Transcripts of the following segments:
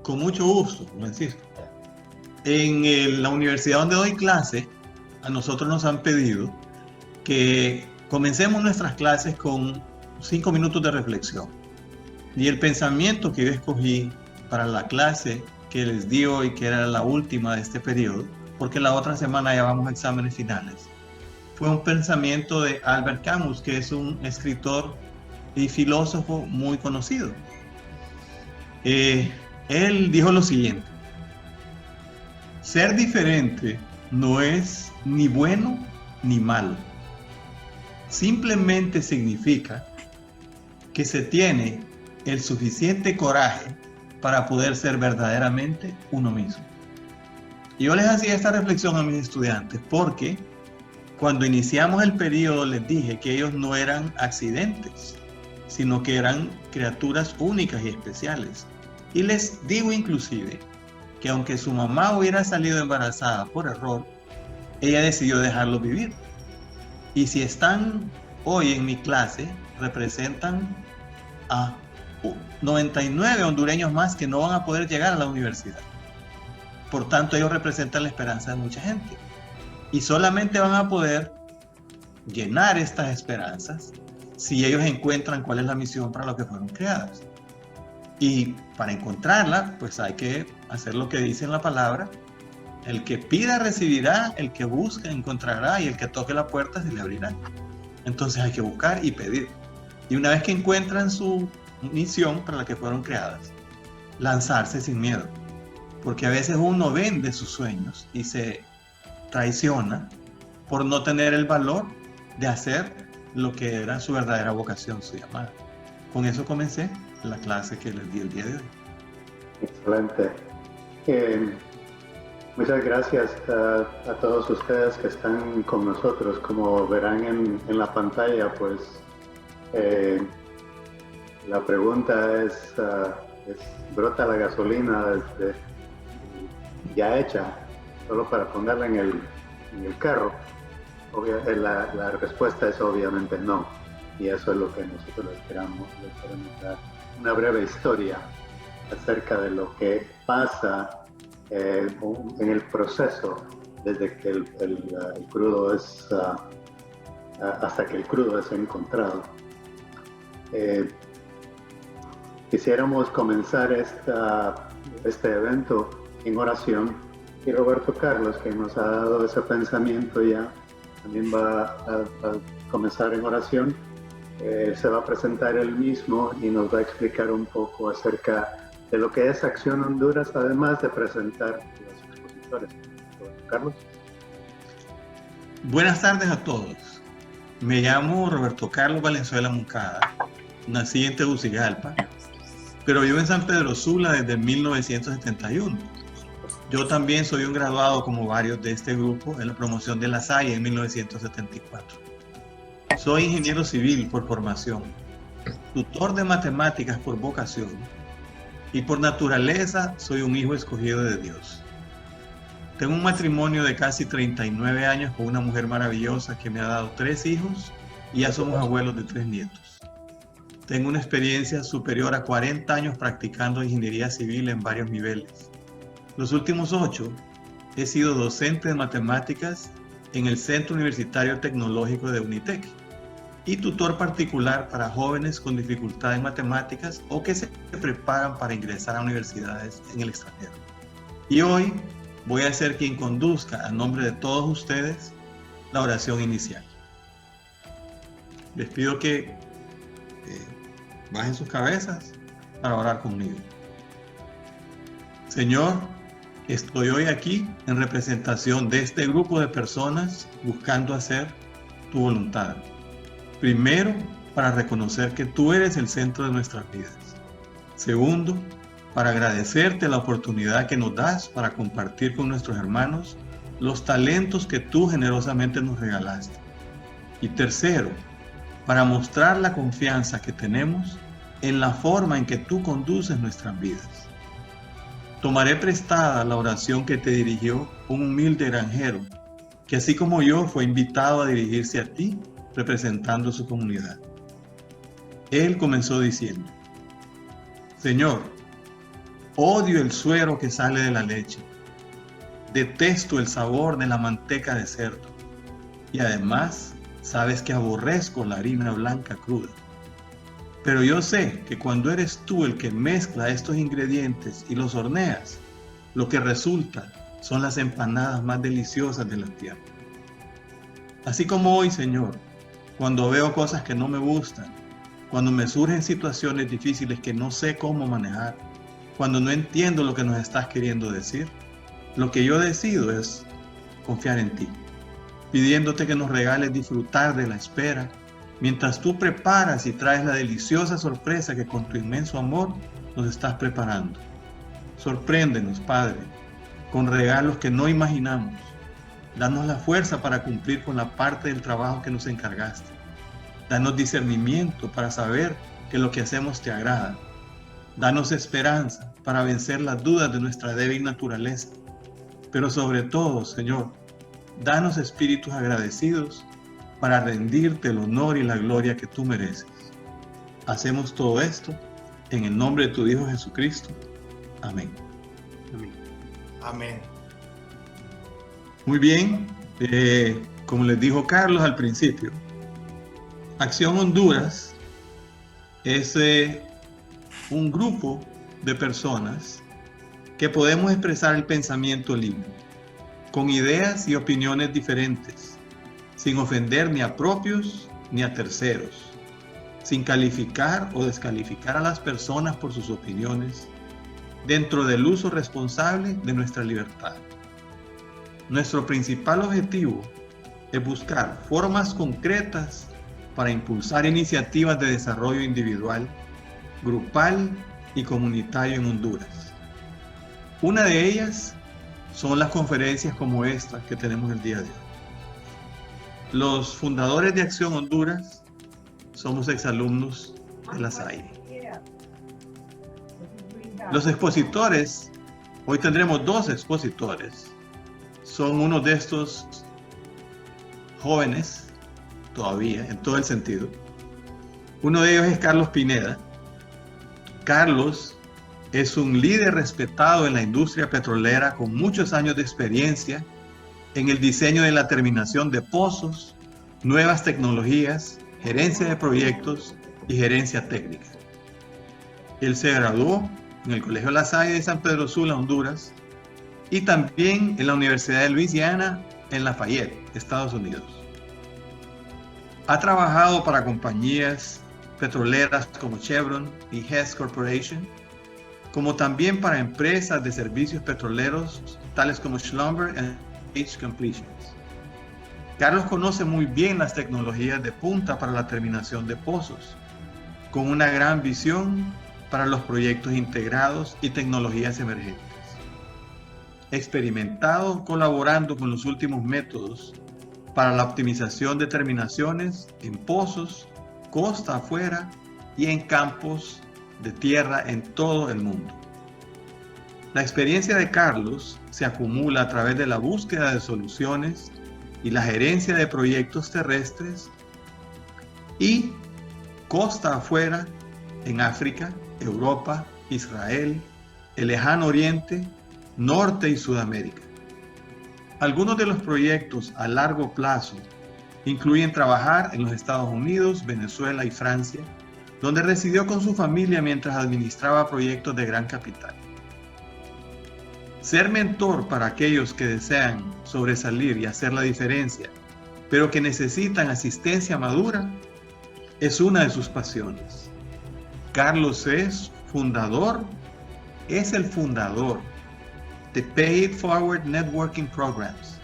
Con mucho gusto, Francisco. La universidad donde doy clase, a nosotros nos han pedido que comencemos nuestras clases con 5 minutos de reflexión. Y el pensamiento que yo escogí para la clase que les di hoy, que era la última de este periodo, porque la otra semana ya vamos a exámenes finales, fue un pensamiento de Albert Camus, que es un escritor y filósofo muy conocido. Él dijo lo siguiente: ser diferente no es ni bueno ni malo. Simplemente significa que se tiene el suficiente coraje para poder ser verdaderamente uno mismo. Y yo les hacía esta reflexión a mis estudiantes porque cuando iniciamos el periodo les dije que ellos no eran accidentes, sino que eran criaturas únicas y especiales. Y les digo inclusive que aunque su mamá hubiera salido embarazada por error, ella decidió dejarlo vivir. Y si están hoy en mi clase, representan a 99 hondureños más que no van a poder llegar a la universidad. Por tanto, ellos representan la esperanza de mucha gente. Y solamente van a poder llenar estas esperanzas si ellos encuentran cuál es la misión para la que fueron creadas. Y para encontrarla, pues hay que hacer lo que dice en la palabra: el que pida recibirá, el que busca encontrará, y el que toque la puerta se le abrirá. Entonces hay que buscar y pedir. Y una vez que encuentran su misión para la que fueron creadas, lanzarse sin miedo. Porque a veces uno vende sus sueños y se traiciona por no tener el valor de hacer lo que era su verdadera vocación, su llamada. Con eso comencé la clase que les di el día de hoy. Excelente. Muchas gracias a todos ustedes que están con nosotros. Como verán en la pantalla, pues la pregunta es ¿brota la gasolina ya hecha solo para ponerla en el carro? La respuesta es obviamente no. Y eso es lo que nosotros les queremos dar una breve historia acerca de lo que pasa en el proceso desde que el crudo es hasta que el crudo es encontrado. Quisiéramos comenzar este evento en oración, y Roberto Carlos, que nos ha dado ese pensamiento ya, también va a comenzar en oración. Se va a presentar él mismo y nos va a explicar un poco acerca de lo que es Acción Honduras, además de presentar a los expositores. Carlos. Buenas tardes a todos. Me llamo Roberto Carlos Valenzuela Moncada. Nací en Tegucigalpa, pero vivo en San Pedro Sula desde 1971. Yo también soy un graduado, como varios de este grupo, en la promoción de la SAI en 1974. Soy ingeniero civil por formación, tutor de matemáticas por vocación, y por naturaleza soy un hijo escogido de Dios. Tengo un matrimonio de casi 39 años con una mujer maravillosa que me ha dado 3 hijos y ya somos abuelos de 3 nietos. Tengo una experiencia superior a 40 años practicando ingeniería civil en varios niveles. Los últimos 8 he sido docente de matemáticas en el Centro Universitario Tecnológico de UNITEC y tutor particular para jóvenes con dificultad en matemáticas o que se preparan para ingresar a universidades en el extranjero. Y hoy voy a ser quien conduzca a nombre de todos ustedes la oración inicial. Les pido que bajen sus cabezas para orar conmigo. Señor, estoy hoy aquí en representación de este grupo de personas buscando hacer tu voluntad. Primero, para reconocer que tú eres el centro de nuestras vidas. Segundo, para agradecerte la oportunidad que nos das para compartir con nuestros hermanos los talentos que tú generosamente nos regalaste. Y tercero, para mostrar la confianza que tenemos en la forma en que tú conduces nuestras vidas. Tomaré prestada la oración que te dirigió un humilde granjero, que así como yo fue invitado a dirigirse a ti, representando su comunidad. Él comenzó diciendo: Señor, Odio el suero que sale de la leche. Detesto el sabor de la manteca de cerdo. Y además, sabes que aborrezco la harina blanca cruda. Pero yo sé que cuando eres tú el que mezcla estos ingredientes y los horneas, lo que resulta son las empanadas más deliciosas de la tierra. Así como hoy, Señor, cuando veo cosas que no me gustan, cuando me surgen situaciones difíciles que no sé cómo manejar, cuando no entiendo lo que nos estás queriendo decir, lo que yo decido es confiar en ti, pidiéndote que nos regales disfrutar de la espera, mientras tú preparas y traes la deliciosa sorpresa que con tu inmenso amor nos estás preparando. Sorpréndenos, Padre, con regalos que no imaginamos. Danos la fuerza para cumplir con la parte del trabajo que nos encargaste. Danos discernimiento para saber que lo que hacemos te agrada. Danos esperanza para vencer las dudas de nuestra débil naturaleza. Pero sobre todo, Señor, danos espíritus agradecidos para rendirte el honor y la gloria que tú mereces. Hacemos todo esto en el nombre de tu Hijo Jesucristo. Amén. Amén. Amén. Muy bien, como les dijo Carlos al principio, Acción Honduras es un grupo de personas que podemos expresar el pensamiento libre, con ideas y opiniones diferentes, sin ofender ni a propios ni a terceros, sin calificar o descalificar a las personas por sus opiniones, dentro del uso responsable de nuestra libertad. Nuestro principal objetivo es buscar formas concretas para impulsar iniciativas de desarrollo individual, grupal y comunitario en Honduras. Una de ellas son las conferencias como esta que tenemos el día de hoy. Los fundadores de Acción Honduras somos exalumnos de la SAIDI. Los expositores, hoy tendremos 2 expositores, son uno de estos jóvenes, todavía, en todo el sentido. Uno de ellos es Carlos Pineda. Carlos es un líder respetado en la industria petrolera con muchos años de experiencia en el diseño de la terminación de pozos, nuevas tecnologías, gerencia de proyectos y gerencia técnica. Él se graduó en el Colegio La Salle de San Pedro Sula, Honduras, y también en la Universidad de Luisiana en Lafayette, Estados Unidos. Ha trabajado para compañías petroleras como Chevron y Hess Corporation, como también para empresas de servicios petroleros tales como Schlumberger y H Completions. Carlos conoce muy bien las tecnologías de punta para la terminación de pozos, con una gran visión para los proyectos integrados y tecnologías emergentes. Experimentado colaborando con los últimos métodos para la optimización de terminaciones en pozos, costa afuera y en campos de tierra en todo el mundo. La experiencia de Carlos se acumula a través de la búsqueda de soluciones y la gerencia de proyectos terrestres y costa afuera en África, Europa, Israel, el Lejano Oriente, Norte y Sudamérica. Algunos de los proyectos a largo plazo incluyen trabajar en los Estados Unidos, Venezuela y Francia, donde residió con su familia mientras administraba proyectos de gran capital. Ser mentor para aquellos que desean sobresalir y hacer la diferencia, pero que necesitan asistencia madura, es una de sus pasiones. Carlos es el fundador de Pay It Forward Networking Programs,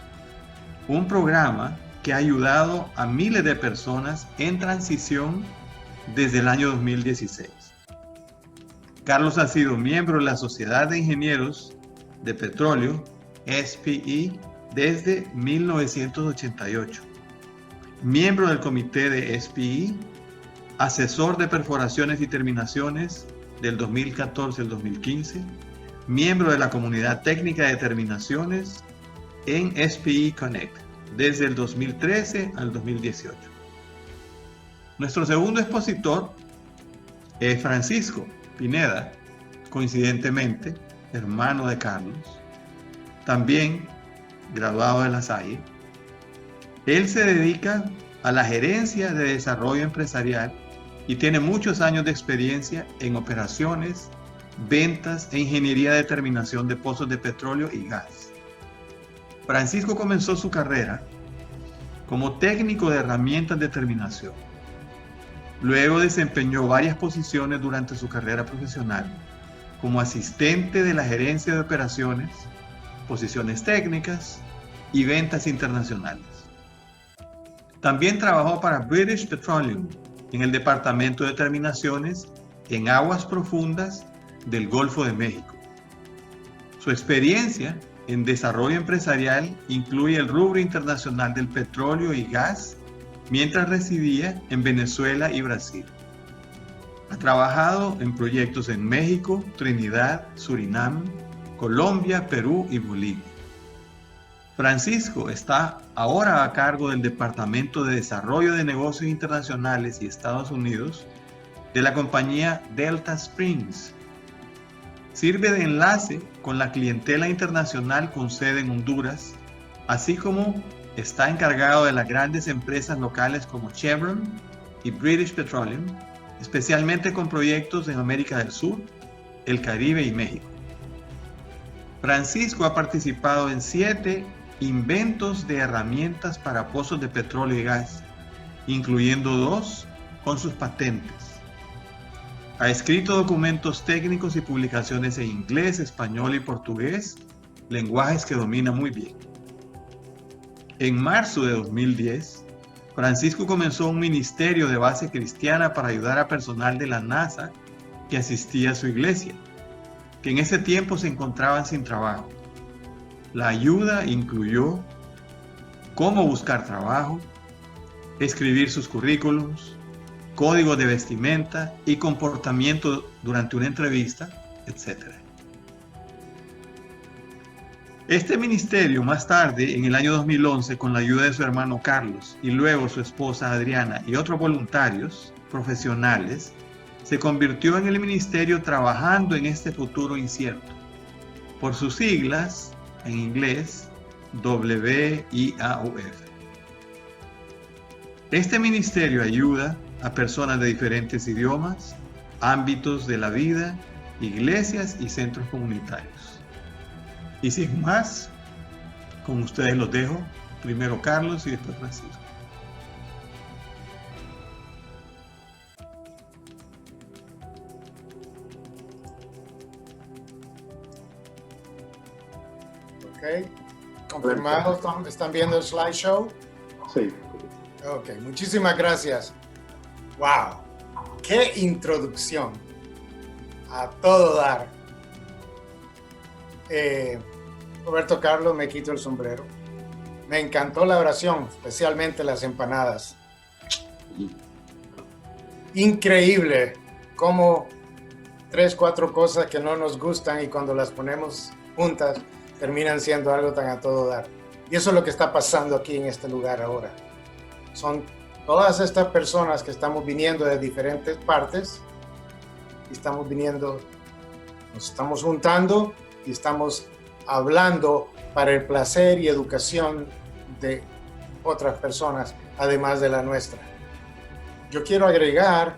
un programa que ha ayudado a miles de personas en transición desde el año 2016. Carlos ha sido miembro de la Sociedad de Ingenieros de Petróleo, SPE, desde 1988, miembro del comité de SPE, asesor de perforaciones y terminaciones del 2014 al 2015, miembro de la comunidad técnica de terminaciones en SPE Connect desde el 2013 al 2018. Nuestro segundo expositor es Francisco Pineda, coincidentemente, hermano de Carlos, también graduado de La Salle. Él se dedica a la gerencia de desarrollo empresarial y tiene muchos años de experiencia en operaciones, ventas e ingeniería de terminación de pozos de petróleo y gas. Francisco comenzó su carrera como técnico de herramientas de terminación. Luego desempeñó varias posiciones durante su carrera profesional, como asistente de la gerencia de operaciones, posiciones técnicas y ventas internacionales. También trabajó para British Petroleum en el departamento de terminaciones en aguas profundas del Golfo de México. Su experiencia en desarrollo empresarial incluye el rubro internacional del petróleo y gas mientras residía en Venezuela y Brasil. Ha trabajado en proyectos en México, Trinidad, Surinam, Colombia, Perú y Bolivia. Francisco está ahora a cargo del Departamento de Desarrollo de Negocios Internacionales y Estados Unidos de la compañía Delta Springs. Sirve de enlace con la clientela internacional con sede en Honduras, así como está encargado de las grandes empresas locales como Chevron y British Petroleum, especialmente con proyectos en América del Sur, el Caribe y México. Francisco ha participado en 7 inventos de herramientas para pozos de petróleo y gas, incluyendo 2 con sus patentes. Ha escrito documentos técnicos y publicaciones en inglés, español y portugués, lenguajes que domina muy bien. En marzo de 2010, Francisco comenzó un ministerio de base cristiana para ayudar a personal de la NASA que asistía a su iglesia, que en ese tiempo se encontraban sin trabajo. La ayuda incluyó cómo buscar trabajo, escribir sus currículums, códigos de vestimenta y comportamiento durante una entrevista, etc. Este ministerio más tarde, en el año 2011, con la ayuda de su hermano Carlos y luego su esposa Adriana y otros voluntarios profesionales, se convirtió en el ministerio trabajando en este futuro incierto. Por sus siglas, en inglés, WIAUF. Este ministerio ayuda a personas de diferentes idiomas, ámbitos de la vida, iglesias y centros comunitarios. Y sin más, con ustedes los dejo, primero Carlos y después Francisco. Ok, confirmado, ¿están viendo el slideshow? Sí. Ok, muchísimas gracias. Wow, qué introducción. A todo dar. Roberto Carlos, me quito el sombrero. Me encantó la oración, especialmente las empanadas. Increíble cómo 3, 4 cosas que no nos gustan y cuando las ponemos juntas terminan siendo algo tan a todo dar. Y eso es lo que está pasando aquí en este lugar ahora. Son todas estas personas que estamos viniendo de diferentes partes y estamos viniendo, nos estamos juntando y estamos hablando para el placer y educación de otras personas, además de la nuestra. Yo quiero agregar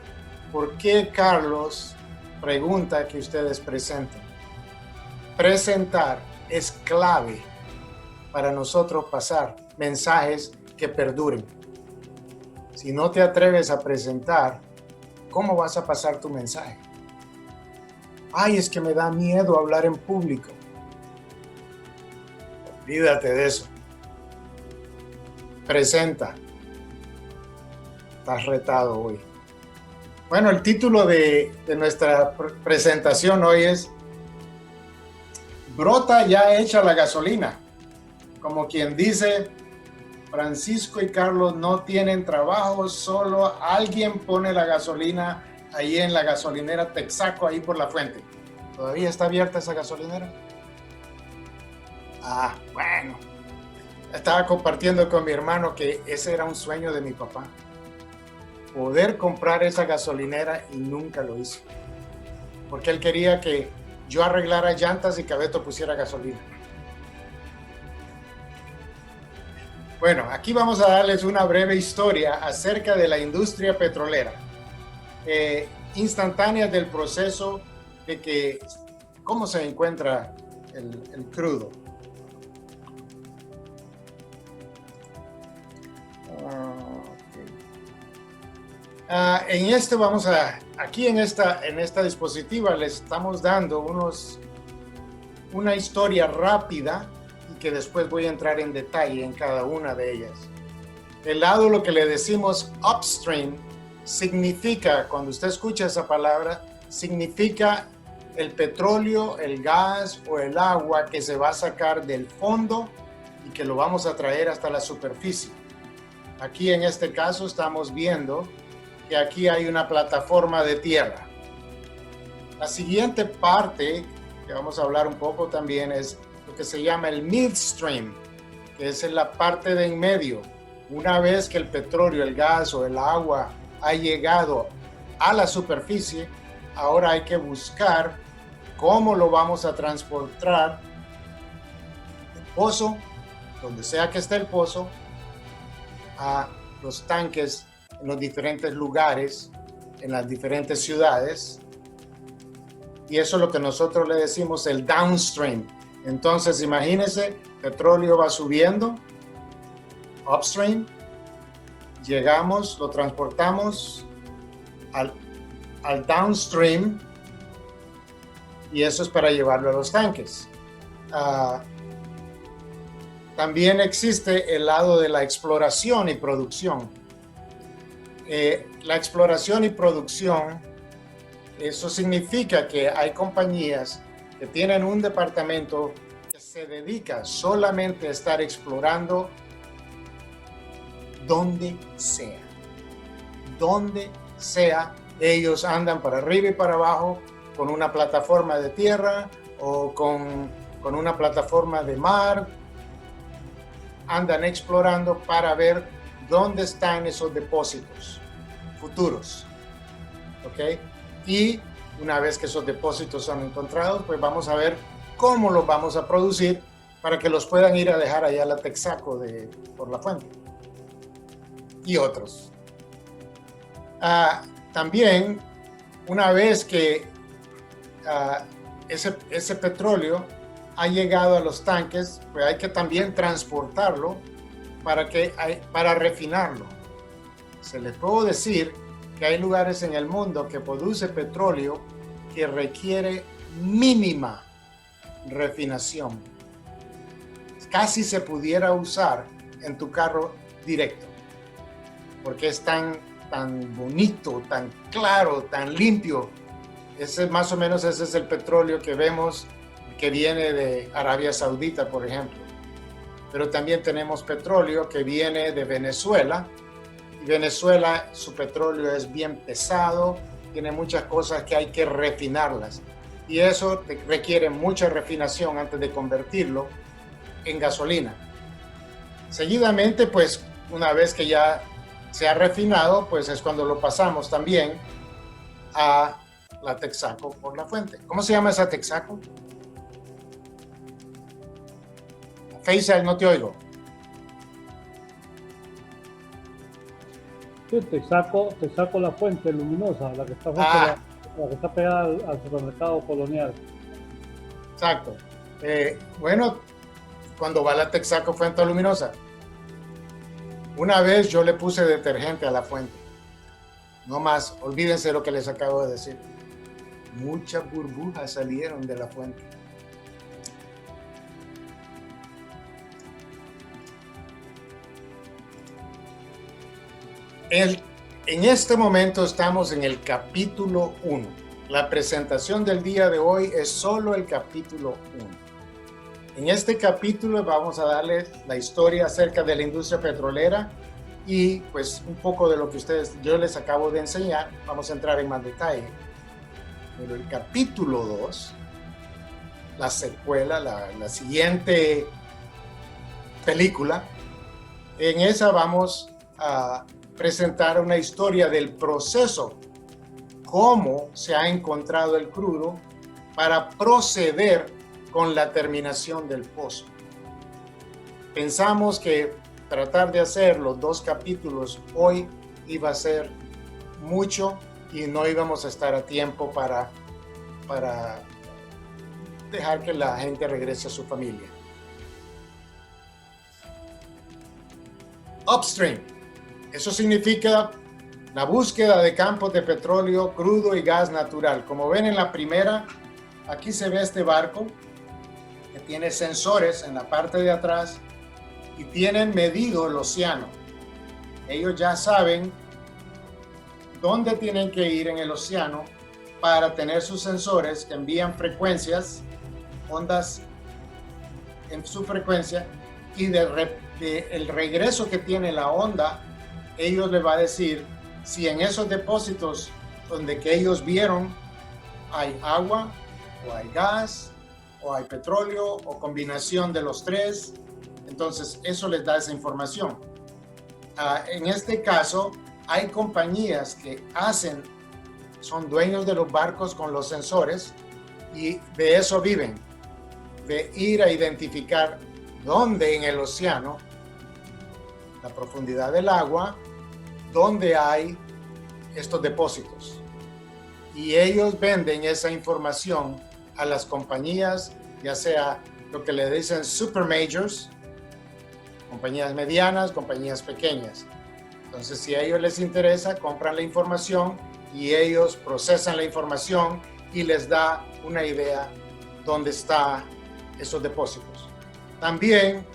por qué Carlos pregunta que ustedes presenten. Presentar es clave para nosotros pasar mensajes que perduren. Si no te atreves a presentar, ¿cómo vas a pasar tu mensaje? Ay, es que me da miedo hablar en público. Olvídate de eso. Presenta. Estás retado hoy. Bueno, el título de nuestra presentación hoy es Brota ya hecha la gasolina. Como quien dice, Francisco y Carlos no tienen trabajo, solo alguien pone la gasolina ahí en la gasolinera Texaco, ahí por la fuente. ¿Todavía está abierta esa gasolinera? Ah, bueno. Estaba compartiendo con mi hermano que ese era un sueño de mi papá. Poder comprar esa gasolinera y nunca lo hizo. Porque él quería que yo arreglara llantas y que Beto pusiera gasolina. Bueno, aquí vamos a darles una breve historia acerca de la industria petrolera, instantánea del proceso de que cómo se encuentra el crudo. Aquí en esta dispositiva les estamos dando una historia rápida y que después voy a entrar en detalle en cada una de ellas. El lado, lo que le decimos upstream, significa, cuando usted escucha esa palabra, significa el petróleo, el gas o el agua que se va a sacar del fondo y que lo vamos a traer hasta la superficie. Aquí en este caso estamos viendo que aquí hay una plataforma de tierra. La siguiente parte que vamos a hablar un poco también es lo que se llama el midstream, que es en la parte de en medio. Una vez que el petróleo, el gas o el agua ha llegado a la superficie, ahora hay que buscar cómo lo vamos a transportar del pozo, donde sea que esté el pozo, a los tanques en los diferentes lugares, en las diferentes ciudades. Y eso es lo que nosotros le decimos el downstream. Entonces, imagínense, petróleo va subiendo, upstream, llegamos, lo transportamos al downstream, y eso es para llevarlo a los tanques. También existe el lado de la exploración y producción. La exploración y producción, eso significa que hay compañías que tienen un departamento que se dedica solamente a estar explorando donde sea. Donde sea, ellos andan para arriba y para abajo con una plataforma de tierra o con una plataforma de mar. Andan explorando para ver dónde están esos depósitos futuros. ¿Ok? Y una vez que esos depósitos son encontrados, pues vamos a ver cómo los vamos a producir para que los puedan ir a dejar allá a la Texaco por la Fuente. Y otros. También, una vez que ese petróleo ha llegado a los tanques, pues hay que también transportarlo para refinarlo. Se les puedo decir que hay lugares en el mundo que produce petróleo que requiere mínima refinación. Casi se pudiera usar en tu carro directo, porque es tan bonito, tan claro, tan limpio. Más o menos ese es el petróleo que vemos que viene de Arabia Saudita, por ejemplo. Pero también tenemos petróleo que viene de Venezuela. Y Venezuela, su petróleo es bien pesado, tiene muchas cosas que hay que refinarlas. Y eso requiere mucha refinación antes de convertirlo en gasolina. Seguidamente, pues, una vez que ya se ha refinado, pues es cuando lo pasamos también a la Texaco por la Fuente. ¿Cómo se llama esa Texaco? Faisal, no te oigo. Sí, Texaco la Fuente Luminosa, la que está, la que está pegada al supermercado Colonial. Exacto. Bueno, cuando va la Texaco Fuente Luminosa, una vez yo le puse detergente a la fuente. No más, olvídense lo que les acabo de decir. Muchas burbujas salieron de la fuente. En este momento estamos en el capítulo 1. La presentación del día de hoy es solo el capítulo 1. En este capítulo vamos a darles la historia acerca de la industria petrolera y pues un poco de lo que yo les acabo de enseñar. Vamos a entrar en más detalle. Pero el capítulo 2, la secuela, la siguiente película, en esa vamos a presentar una historia del proceso, cómo se ha encontrado el crudo para proceder con la terminación del pozo. Pensamos que tratar de hacer los 2 capítulos hoy iba a ser mucho y no íbamos a estar a tiempo para dejar que la gente regrese a su familia. Upstream. Eso significa la búsqueda de campos de petróleo crudo y gas natural. Como ven en la primera, aquí se ve este barco que tiene sensores en la parte de atrás y tienen medido el océano. Ellos ya saben dónde tienen que ir en el océano para tener sus sensores que envían frecuencias, ondas en su frecuencia, y el regreso que tiene la onda, ellos les va a decir si en esos depósitos donde que ellos vieron hay agua o hay gas o hay petróleo o combinación de los 3. Entonces eso les da esa información. En este caso hay compañías que son dueños de los barcos con los sensores y de eso viven, de ir a identificar dónde en el océano, la profundidad del agua, dónde hay estos depósitos. Y ellos venden esa información a las compañías, ya sea lo que le dicen super majors, compañías medianas, compañías pequeñas. Entonces, si a ellos les interesa, compran la información y ellos procesan la información y les da una idea dónde están esos depósitos. También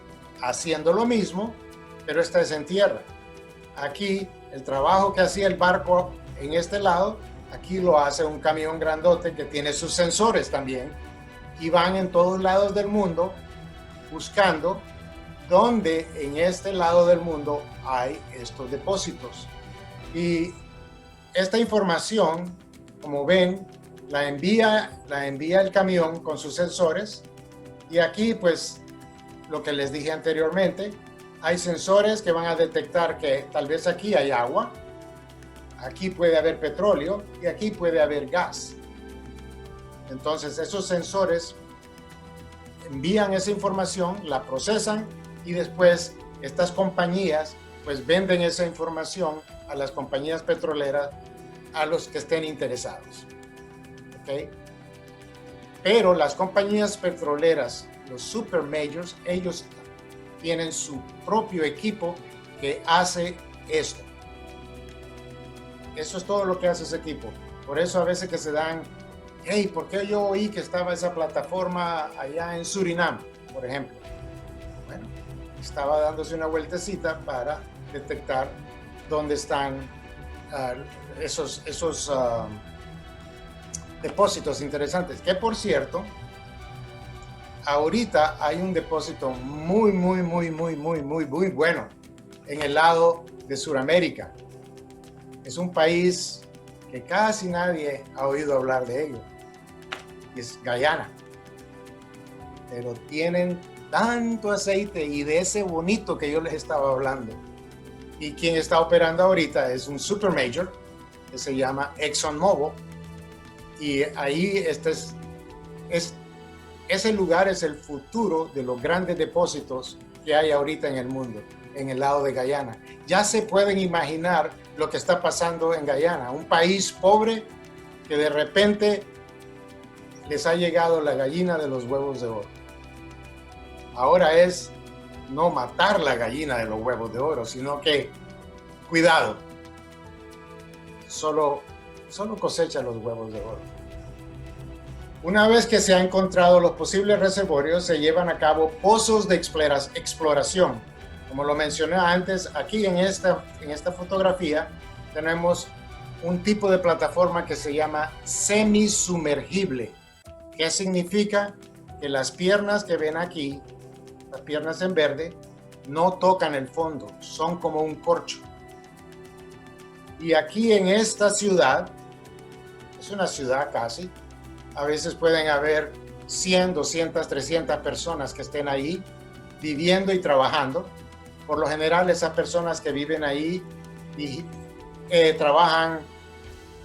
haciendo lo mismo, pero esta es en tierra. Aquí el trabajo que hacía el barco en este lado, aquí lo hace un camión grandote que tiene sus sensores también y van en todos lados del mundo buscando dónde en este lado del mundo hay estos depósitos. Y esta información, como ven, la envía el camión con sus sensores y aquí pues lo que les dije anteriormente, hay sensores que van a detectar que tal vez aquí hay agua, aquí puede haber petróleo y aquí puede haber gas. Entonces esos sensores envían esa información, la procesan y después estas compañías pues venden esa información a las compañías petroleras, a los que estén interesados. ¿Okay? Pero las compañías petroleras, los super majors, ellos tienen su propio equipo que hace esto. Eso es todo lo que hace ese equipo. Por eso a veces que se dan, hey, ¿por qué yo oí que estaba esa plataforma allá en Surinam, por ejemplo? Bueno, estaba dándose una vueltecita para detectar dónde están esos depósitos interesantes. Que por cierto, ahorita hay un depósito muy bueno en el lado de Sudamérica. Es un país que casi nadie ha oído hablar de ello. Es Guyana. Pero tienen tanto aceite y de ese bonito que yo les estaba hablando. Y quien está operando ahorita es un super major que se llama ExxonMobil. Y ahí ese lugar es el futuro de los grandes depósitos que hay ahorita en el mundo, en el lado de Guyana. Ya se pueden imaginar lo que está pasando en Guyana, un país pobre que de repente les ha llegado la gallina de los huevos de oro. Ahora es no matar la gallina de los huevos de oro, sino que, cuidado, solo cosecha los huevos de oro. Una vez que se han encontrado los posibles reservorios, se llevan a cabo pozos de exploración. Como lo mencioné antes, aquí en esta fotografía tenemos un tipo de plataforma que se llama semisumergible. ¿Qué significa? Que las piernas que ven aquí, las piernas en verde, no tocan el fondo, son como un corcho. Y aquí en esta ciudad, es una ciudad casi, a veces pueden haber 100, 200, 300 personas que estén ahí viviendo y trabajando. Por lo general, esas personas que viven ahí y trabajan,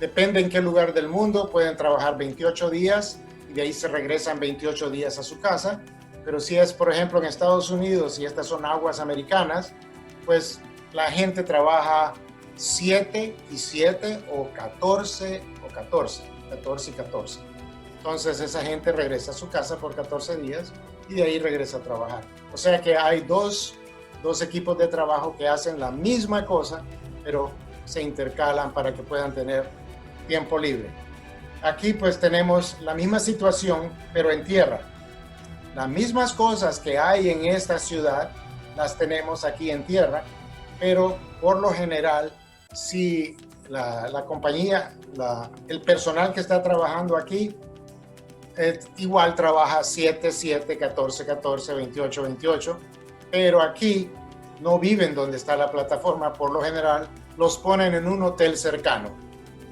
depende en qué lugar del mundo, pueden trabajar 28 días y de ahí se regresan 28 días a su casa. Pero si es, por ejemplo, en Estados Unidos y estas son aguas americanas, pues la gente trabaja 7 y 7 o 14 y 14. Entonces esa gente regresa a su casa por 14 días y de ahí regresa a trabajar. O sea que hay dos equipos de trabajo que hacen la misma cosa, pero se intercalan para que puedan tener tiempo libre. Aquí pues tenemos la misma situación, pero en tierra. Las mismas cosas que hay en esta ciudad las tenemos aquí en tierra, pero por lo general, si la compañía, el personal que está trabajando aquí, igual trabaja 7, 7, 14, 14, 28, 28, pero aquí no viven donde está la plataforma. Por lo general, los ponen en un hotel cercano,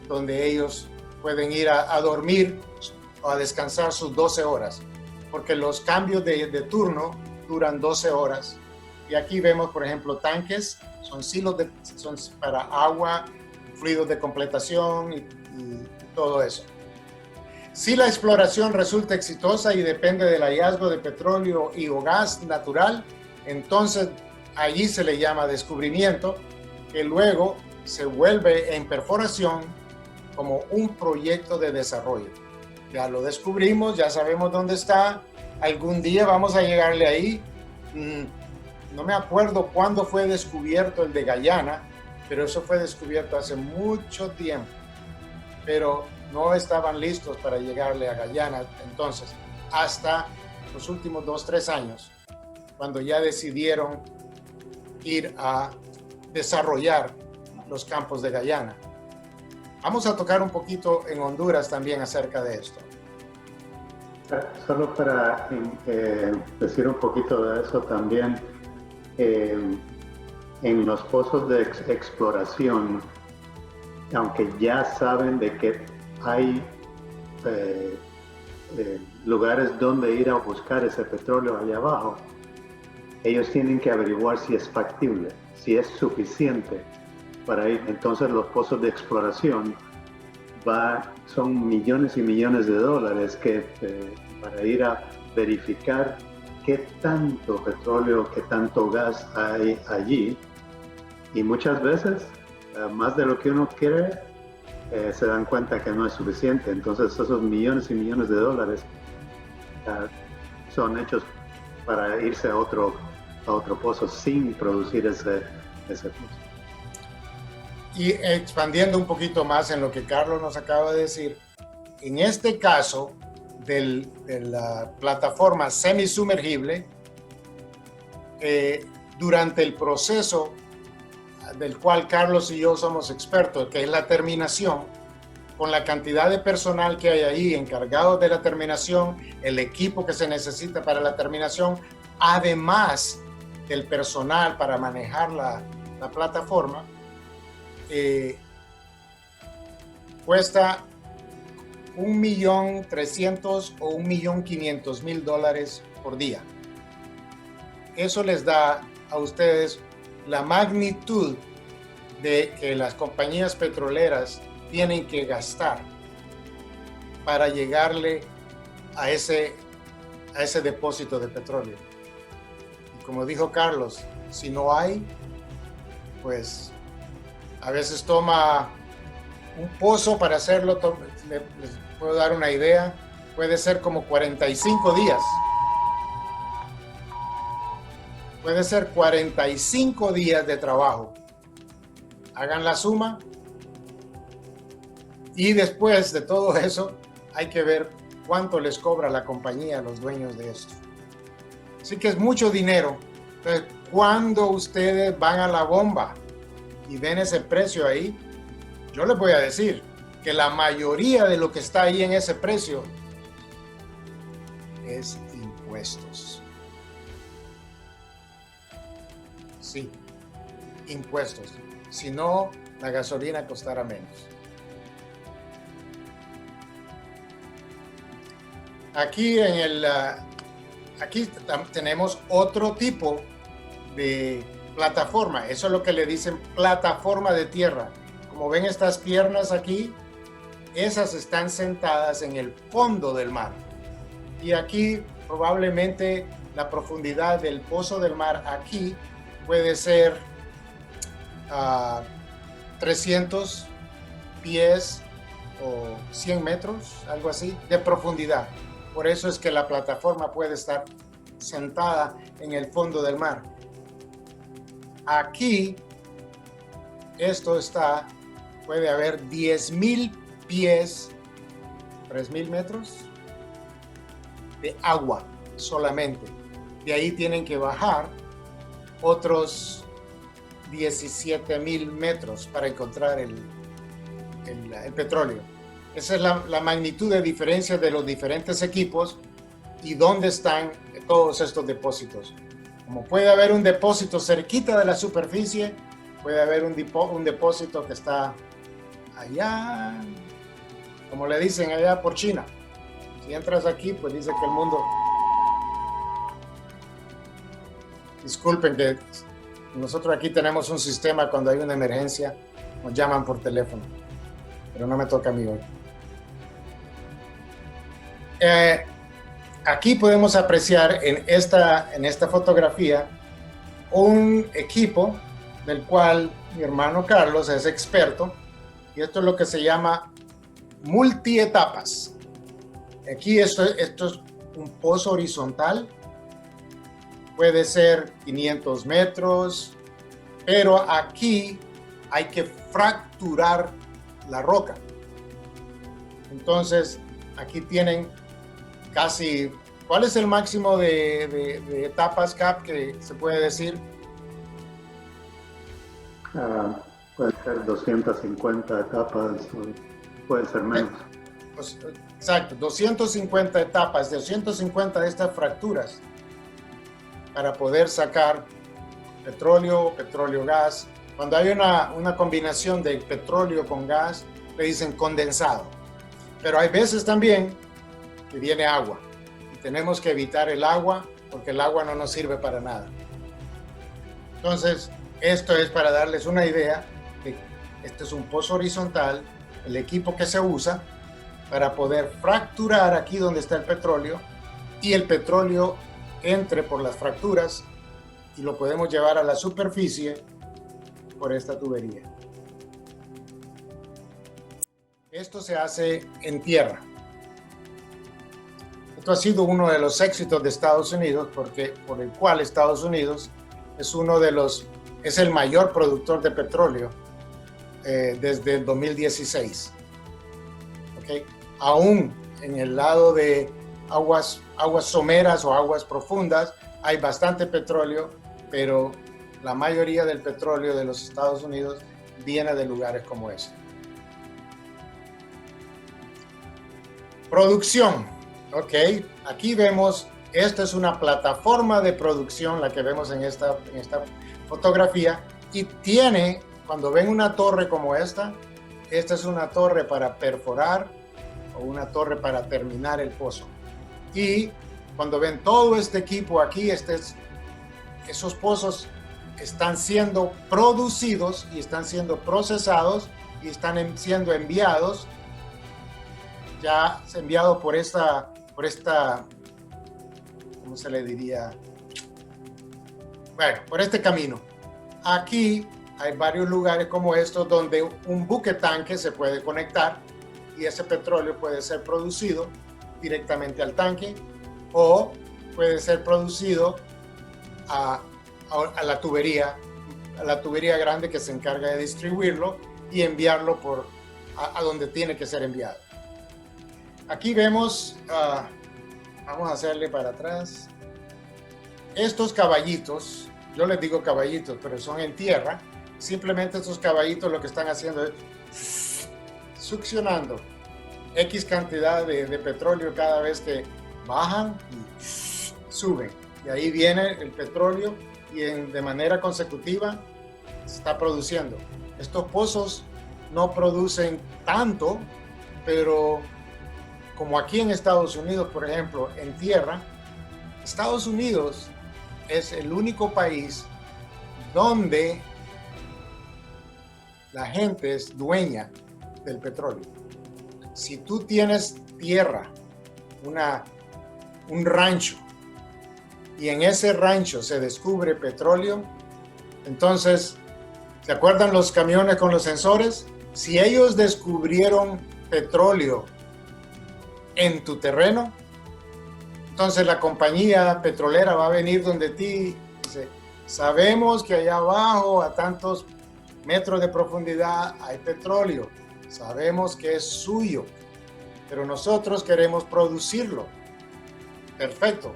donde ellos pueden ir a dormir o a descansar sus 12 horas, porque los cambios de turno duran 12 horas. Y aquí vemos, por ejemplo, tanques, son silos son para agua, fluidos de completación y todo eso. Si la exploración resulta exitosa y depende del hallazgo de petróleo y o gas natural, entonces allí se le llama descubrimiento, que luego se vuelve en perforación como un proyecto de desarrollo. Ya lo descubrimos, ya sabemos dónde está, algún día vamos a llegarle ahí. No me acuerdo cuándo fue descubierto el de Guyana, pero eso fue descubierto hace mucho tiempo. Pero no estaban listos para llegarle a Guyana entonces, hasta los últimos 2-3 años, cuando ya decidieron ir a desarrollar los campos de Guyana. Vamos a tocar un poquito en Honduras también acerca de esto. Solo para decir un poquito de eso también, en los pozos de exploración, aunque ya saben de que hay lugares donde ir a buscar ese petróleo allá abajo, ellos tienen que averiguar si es factible, si es suficiente para ir. Entonces los pozos de exploración son millones y millones de dólares para ir a verificar qué tanto petróleo, qué tanto gas hay allí. Y muchas veces, más de lo que uno quiere, se dan cuenta que no es suficiente. Entonces esos millones y millones de dólares son hechos para irse a otro pozo sin producir ese pozo. Y expandiendo un poquito más en lo que Carlos nos acaba de decir, en este caso de la plataforma semisumergible, durante el proceso del cual Carlos y yo somos expertos, que es la terminación, con la cantidad de personal que hay ahí encargado de la terminación, el equipo que se necesita para la terminación, además del personal para manejar la plataforma, cuesta $1.300.000 o $1.500.000 por día. Eso les da a ustedes la magnitud de que las compañías petroleras tienen que gastar para llegarle a ese depósito de petróleo. Y como dijo Carlos, si no hay, pues a veces toma un pozo para hacerlo, les puedo dar una idea, puede ser como 45 días. Puede ser 45 días de trabajo. Hagan la suma. Y después de todo eso, hay que ver cuánto les cobra la compañía a los dueños de esto. Así que es mucho dinero. Entonces, cuando ustedes van a la bomba y ven ese precio ahí, yo les voy a decir que la mayoría de lo que está ahí en ese precio es impuestos. Sí, impuestos. Si no, la gasolina costará menos. Aquí aquí tenemos otro tipo de plataforma. Eso es lo que le dicen plataforma de tierra. Como ven estas piernas aquí, esas están sentadas en el fondo del mar. Y aquí probablemente la profundidad del pozo del mar aquí puede ser 300 pies o 100 metros, algo así, de profundidad. Por eso es que la plataforma puede estar sentada en el fondo del mar. Aquí, puede haber 10,000 pies, 3,000 metros de agua solamente. De ahí tienen que bajar otros 17,000 metros para encontrar el petróleo. Esa es la magnitud de diferencia de los diferentes equipos y dónde están todos estos depósitos. Como puede haber un depósito cerquita de la superficie, puede haber un depósito que está allá, como le dicen allá por China. Si entras aquí, pues dice que el mundo... Disculpen que nosotros aquí tenemos un sistema cuando hay una emergencia, nos llaman por teléfono, pero no me toca a mí hoy. Aquí podemos apreciar en esta fotografía un equipo del cual mi hermano Carlos es experto, y esto es lo que se llama multietapas. Aquí esto es un pozo horizontal, puede ser 500 metros, pero aquí hay que fracturar la roca. Entonces, aquí tienen casi, ¿cuál es el máximo de etapas, Cap, que se puede decir? Puede ser 250 etapas, puede ser menos. Pues, exacto, 250 etapas, 250 de estas fracturas para poder sacar petróleo gas. Cuando hay una combinación de petróleo con gas, le dicen condensado. Pero hay veces también que viene agua y tenemos que evitar el agua porque el agua no nos sirve para nada. Entonces, esto es para darles una idea de este es un pozo horizontal, el equipo que se usa para poder fracturar aquí donde está el petróleo y el petróleo entre por las fracturas y lo podemos llevar a la superficie por esta tubería. Esto se hace en tierra. Esto ha sido uno de los éxitos de Estados Unidos por el cual Estados Unidos es el mayor productor de petróleo desde el 2016. ¿Okay? Aún en el lado de aguas someras o aguas profundas hay bastante petróleo, pero la mayoría del petróleo de los Estados Unidos viene de lugares como este. Producción. Ok, aquí vemos, esta es una plataforma de producción, la que vemos en esta fotografía, y tiene, cuando ven una torre como esta es una torre para perforar o una torre para terminar el pozo. Y cuando ven todo este equipo aquí, esos pozos están siendo producidos y están siendo procesados y están siendo enviados, ya enviado por esta, ¿cómo se le diría? Bueno, por este camino. Aquí hay varios lugares como estos donde un buque tanque se puede conectar y ese petróleo puede ser producido directamente al tanque o puede ser producido a la tubería grande que se encarga de distribuirlo y enviarlo a donde tiene que ser enviado. Aquí vemos, vamos a hacerle para atrás, estos caballitos, yo les digo caballitos, pero son en tierra. Simplemente estos caballitos lo que están haciendo es succionando X cantidad de petróleo cada vez que bajan y suben. Y ahí viene el petróleo y de manera consecutiva se está produciendo. Estos pozos no producen tanto, pero como aquí en Estados Unidos, por ejemplo, en tierra, Estados Unidos es el único país donde la gente es dueña del petróleo. Si tú tienes tierra, un rancho y en ese rancho se descubre petróleo, entonces, ¿se acuerdan los camiones con los sensores? Si ellos descubrieron petróleo en tu terreno, entonces la compañía petrolera va a venir donde ti y dice, sabemos que allá abajo a tantos metros de profundidad hay petróleo, sabemos que es suyo, pero nosotros queremos producirlo. Perfecto.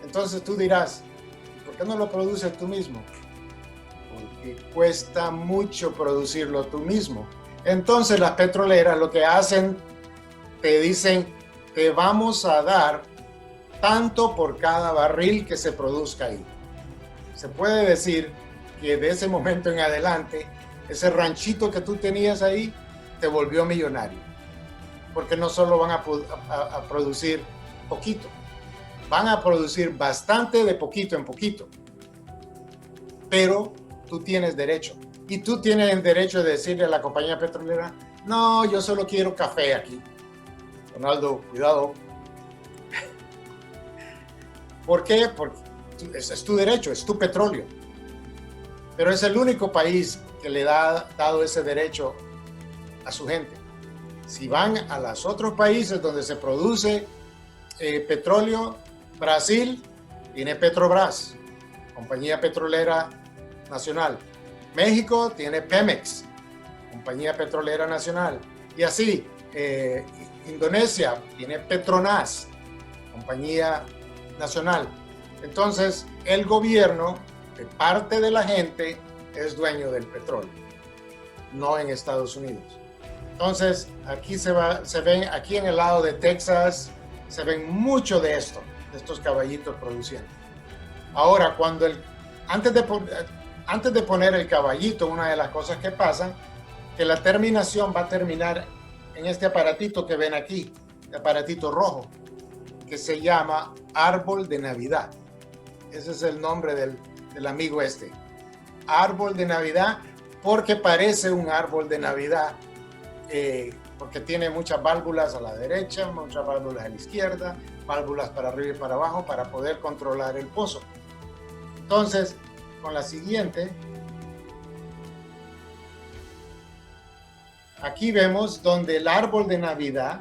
Entonces tú dirás, ¿por qué no lo produces tú mismo? Porque cuesta mucho producirlo tú mismo. Entonces las petroleras lo que hacen, te dicen, te vamos a dar tanto por cada barril que se produzca ahí. Se puede decir que de ese momento en adelante, ese ranchito que tú tenías ahí te volvió millonario. Porque no solo van a producir poquito, van a producir bastante de poquito en poquito. Pero tú tienes derecho. Y tú tienes el derecho de decirle a la compañía petrolera, no, yo solo quiero café aquí. Ronaldo, cuidado. ¿Por qué? Porque es tu derecho, es tu petróleo. Pero es el único país que le ha dado ese derecho a su gente. Si van a los otros países donde se produce petróleo, Brasil tiene Petrobras, compañía petrolera nacional. México tiene Pemex, compañía petrolera nacional. Y así, Indonesia tiene Petronas, compañía nacional. Entonces, el gobierno, de parte de la gente, es dueño del petróleo, no en Estados Unidos. Entonces, aquí se ven, aquí en el lado de Texas, se ven mucho de esto, de estos caballitos produciendo. Ahora, antes de poner el caballito, una de las cosas que pasan, que la terminación va a terminar en este aparatito que ven aquí, el aparatito rojo, que se llama árbol de Navidad. Ese es el nombre del amigo este. Árbol de Navidad, porque parece un árbol de Navidad, porque tiene muchas válvulas a la derecha, muchas válvulas a la izquierda, válvulas para arriba y para abajo para poder controlar el pozo. Entonces, con la siguiente, aquí vemos donde el árbol de Navidad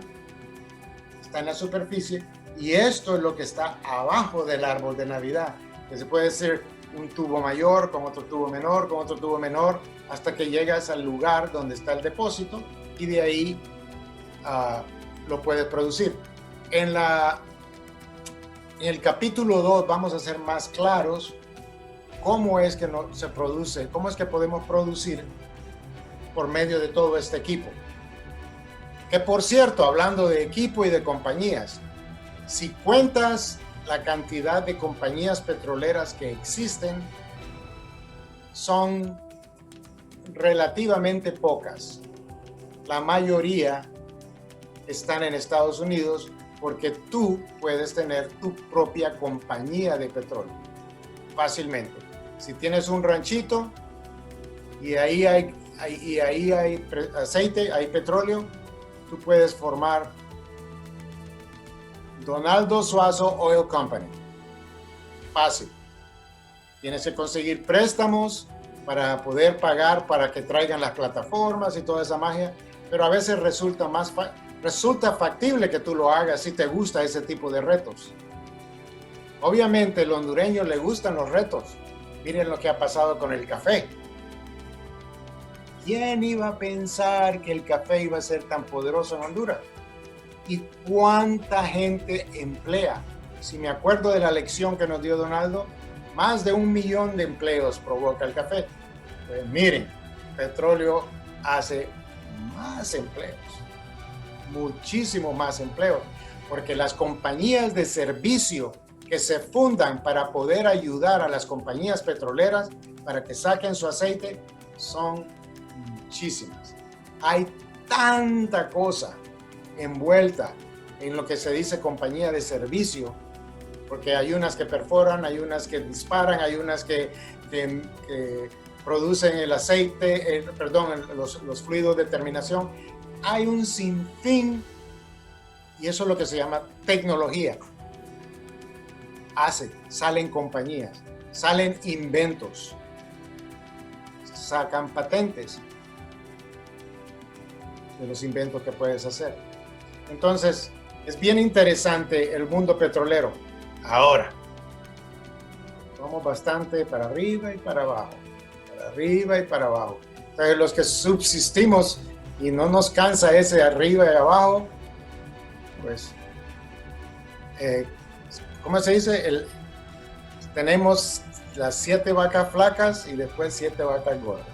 está en la superficie y esto es lo que está abajo del árbol de Navidad, que se puede decir un tubo mayor con otro tubo menor, con otro tubo menor, hasta que llegas al lugar donde está el depósito y de ahí lo puedes producir. En el capítulo 2 vamos a ser más claros cómo es que se produce, cómo es que podemos producir por medio de todo este equipo. Que por cierto, hablando de equipo y de compañías, si cuentas la cantidad de compañías petroleras que existen, son relativamente pocas. La mayoría están en Estados Unidos porque tú puedes tener tu propia compañía de petróleo fácilmente. Si tienes un ranchito y ahí hay aceite, hay petróleo, tú puedes formar Donaldo Suazo Oil Company. Fácil. Tienes que conseguir préstamos para poder pagar para que traigan las plataformas y toda esa magia, pero a veces resulta factible que tú lo hagas si te gusta ese tipo de retos. Obviamente, al hondureño le gustan los retos. Miren lo que ha pasado con el café. ¿Quién iba a pensar que el café iba a ser tan poderoso en Honduras? ¿Y cuánta gente emplea? Si me acuerdo de la lección que nos dio Donaldo, más de 1 millón de empleos provoca el café. Pues miren, petróleo hace más empleos, muchísimo más empleos, porque las compañías de servicio que se fundan para poder ayudar a las compañías petroleras para que saquen su aceite son muchísimas. Hay tanta cosa envuelta en lo que se dice compañía de servicio, porque hay unas que perforan, hay unas que disparan, hay unas que producen el aceite, los fluidos de terminación. Hay un sinfín, y eso es lo que se llama tecnología. salen compañías, salen inventos, sacan patentes de los inventos que puedes hacer. Entonces, es bien interesante el mundo petrolero. Ahora, vamos bastante para arriba y para abajo, para arriba y para abajo. Entonces, los que subsistimos y no nos cansa ese arriba y abajo, pues, ¿cómo se dice? Tenemos las 7 vacas flacas y después 7 vacas gordas.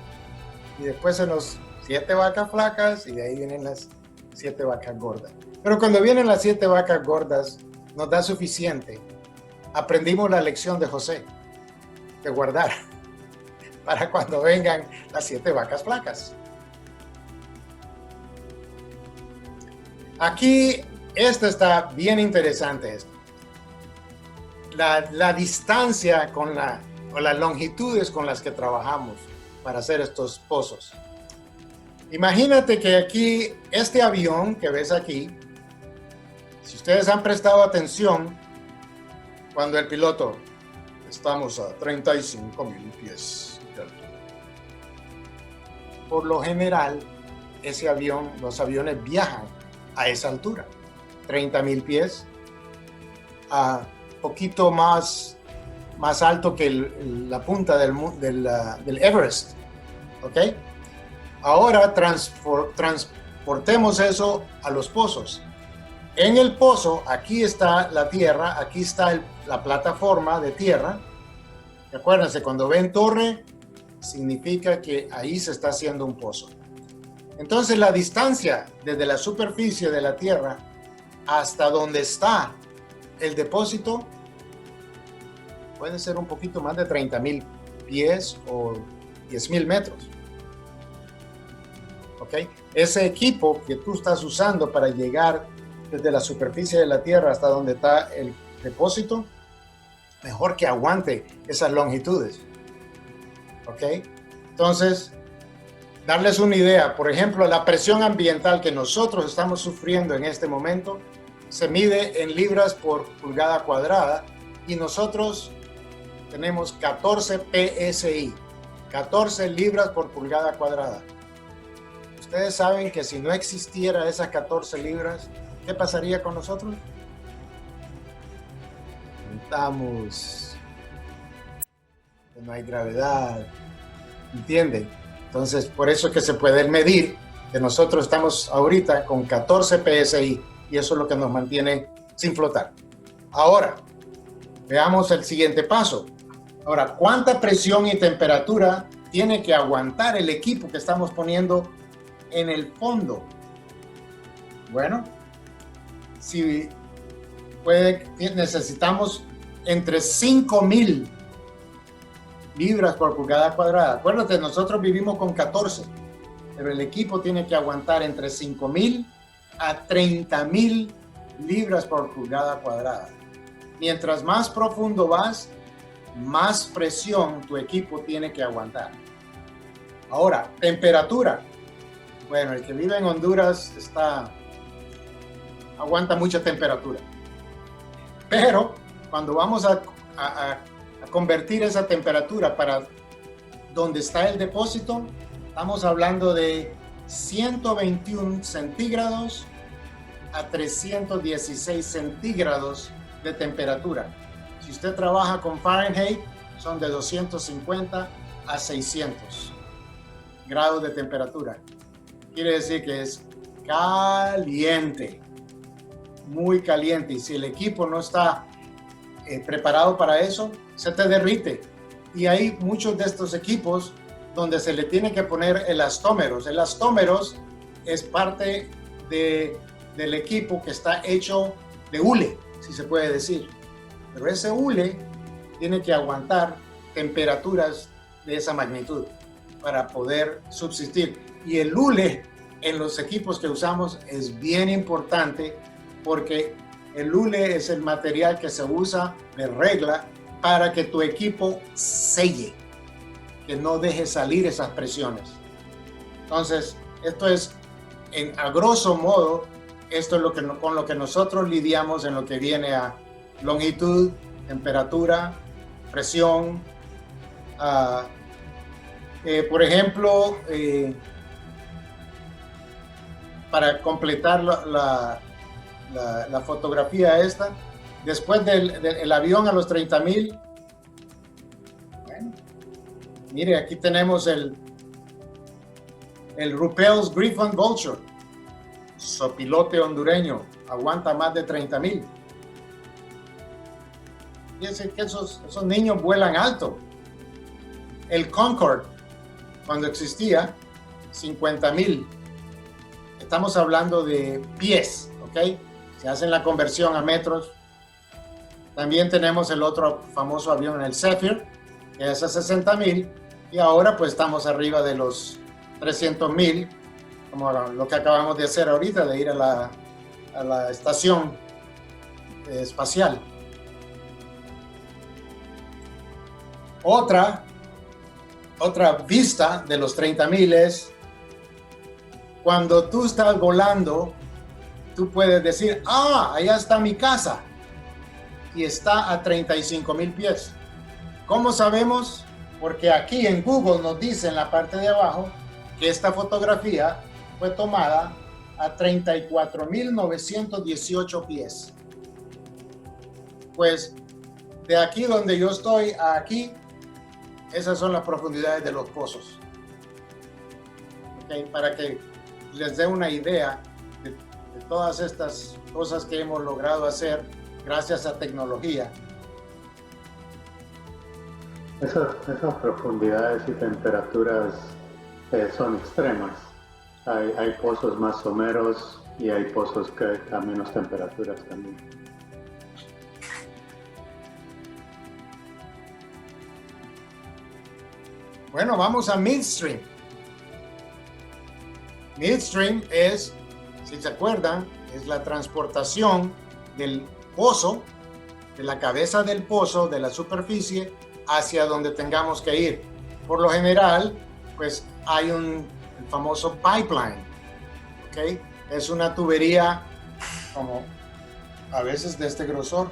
Y después se nos 7 vacas flacas y de ahí vienen las 7 vacas gordas. Pero cuando vienen las 7 vacas gordas, nos da suficiente. Aprendimos la lección de José, de guardar, para cuando vengan las 7 vacas flacas. Aquí, esto está bien interesante. La distancia o las longitudes con las que trabajamos para hacer estos pozos. Imagínate que aquí, este avión que ves aquí, si ustedes han prestado atención, cuando el piloto, estamos a 35,000 pies de altura. Por lo general, los aviones viajan a esa altura, 30,000 pies, a poquito más alto que la punta del Everest, ¿ok? Ahora transportemos eso a los pozos. En el pozo, aquí está la tierra, aquí está la plataforma de tierra. Acuérdense, cuando ven torre, significa que ahí se está haciendo un pozo. Entonces, la distancia desde la superficie de la tierra hasta donde está el depósito puede ser un poquito más de 30,000 pies o 10,000 metros. ¿Ok? Ese equipo que tú estás usando para llegar desde la superficie de la tierra hasta donde está el depósito, mejor que aguante esas longitudes. ¿Ok? Entonces, darles una idea, por ejemplo, la presión ambiental que nosotros estamos sufriendo en este momento se mide en libras por pulgada cuadrada y nosotros tenemos 14 PSI, 14 libras por pulgada cuadrada. Ustedes saben que si no existiera esas 14 libras, ¿qué pasaría con nosotros? Estamos, no hay gravedad, ¿entienden? Entonces, por eso es que se puede medir que nosotros estamos ahorita con 14 PSI y eso es lo que nos mantiene sin flotar. Ahora, veamos el siguiente paso. Ahora, ¿cuánta presión y temperatura tiene que aguantar el equipo que estamos poniendo en el fondo? Bueno, si necesitamos entre 5,000 libras por pulgada cuadrada. Acuérdate, nosotros vivimos con 14, pero el equipo tiene que aguantar entre 5,000 a 30,000 libras por pulgada cuadrada. Mientras más profundo vas, más presión tu equipo tiene que aguantar. Ahora, temperatura. Bueno, el que vive en Honduras aguanta mucha temperatura. Pero cuando vamos a convertir esa temperatura para donde está el depósito, estamos hablando de 121 centígrados a 316 centígrados de temperatura. Si usted trabaja con Fahrenheit, son de 250 a 600 grados de temperatura. Quiere decir que es caliente, muy caliente. Y si el equipo no está preparado para eso, se te derrite. Y hay muchos de estos equipos donde se le tiene que poner elastómeros. Elastómeros es parte del equipo que está hecho de hule, si se puede decir. Pero ese hule tiene que aguantar temperaturas de esa magnitud para poder subsistir. Y el hule en los equipos que usamos es bien importante porque el hule es el material que se usa de regla para que tu equipo selle, que no deje salir esas presiones. Entonces, esto es, a grosso modo, esto es con lo que nosotros lidiamos en lo que viene a longitud temperatura, presión. Por ejemplo, para completar la fotografía esta, después del avión a los 30,000, bueno, mire, aquí tenemos el Rupel's Griffon Vulture, sopilote hondureño, aguanta más de 30,000. Fíjense que esos niños vuelan alto. El Concorde, cuando existía, 50,000. Estamos hablando de pies, ¿ok? Se hacen la conversión a metros. También tenemos el otro famoso avión, el Zephyr, que es a 60,000. Y ahora pues estamos arriba de los 300,000, como lo que acabamos de hacer ahorita, de ir a la estación espacial. Otra vista de los 30,000 es cuando tú estás volando, tú puedes decir, allá está mi casa, y está a 35,000 pies. ¿Cómo sabemos? Porque aquí en Google nos dice en la parte de abajo que esta fotografía fue tomada a 34,918 pies. Pues de aquí donde yo estoy a aquí, esas son las profundidades de los pozos. ¿Okay? Para que les dé una idea de todas estas cosas que hemos logrado hacer gracias a tecnología. Esas profundidades y temperaturas son extremas. Hay pozos más someros y hay pozos que a menos temperaturas también. Bueno, vamos a midstream. Midstream es, si se acuerdan, es la transportación del pozo, de la cabeza del pozo, de la superficie, hacia donde tengamos que ir. Por lo general, pues hay el famoso pipeline, ¿ok? Es una tubería como a veces de este grosor,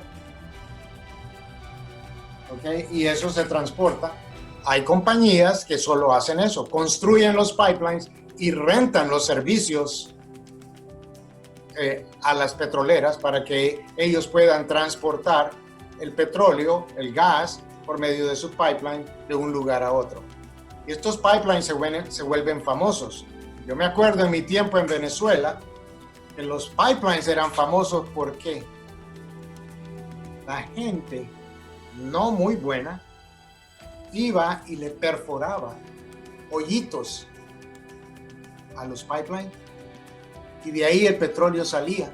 ¿ok? Y eso se transporta. Hay compañías que solo hacen eso, construyen los pipelines y rentan los servicios a las petroleras para que ellos puedan transportar el petróleo, el gas, por medio de su pipeline de un lugar a otro. Y estos pipelines se vuelven famosos. Yo me acuerdo en mi tiempo en Venezuela que los pipelines eran famosos porque la gente no muy buena iba y le perforaba hoyitos a los pipelines y de ahí el petróleo salía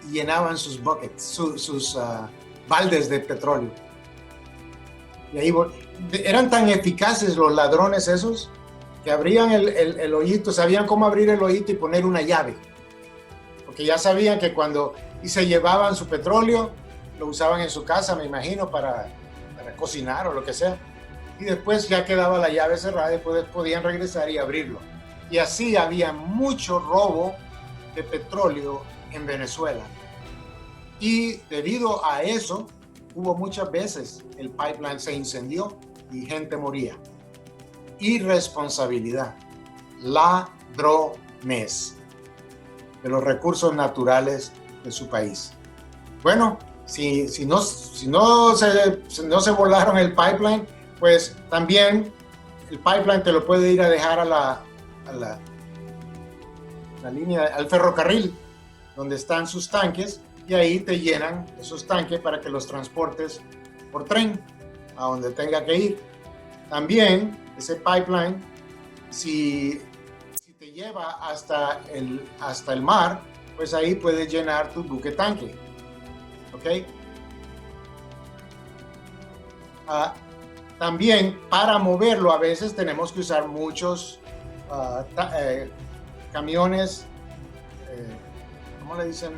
y llenaban sus buckets, sus baldes de petróleo. Y ahí eran tan eficaces los ladrones esos que abrían el hoyito, sabían cómo abrir el hoyito y poner una llave, porque ya sabían que y se llevaban su petróleo, lo usaban en su casa, me imagino, para cocinar o lo que sea, y después ya quedaba la llave cerrada y después podían regresar y abrirlo. Y así había mucho robo de petróleo en Venezuela. Y debido a eso, hubo muchas veces el pipeline se incendió y gente moría. Irresponsabilidad, ladrones de los recursos naturales de su país. Bueno, si no se volaron el pipeline, pues también el pipeline te lo puede ir a dejar a la línea, al ferrocarril, donde están sus tanques, y ahí te llenan esos tanques para que los transportes por tren a donde tenga que ir. También ese pipeline, si te lleva hasta el mar, pues ahí puedes llenar tu buque tanque. ¿Ok? También para moverlo a veces tenemos que usar muchos camiones, ¿cómo le dicen?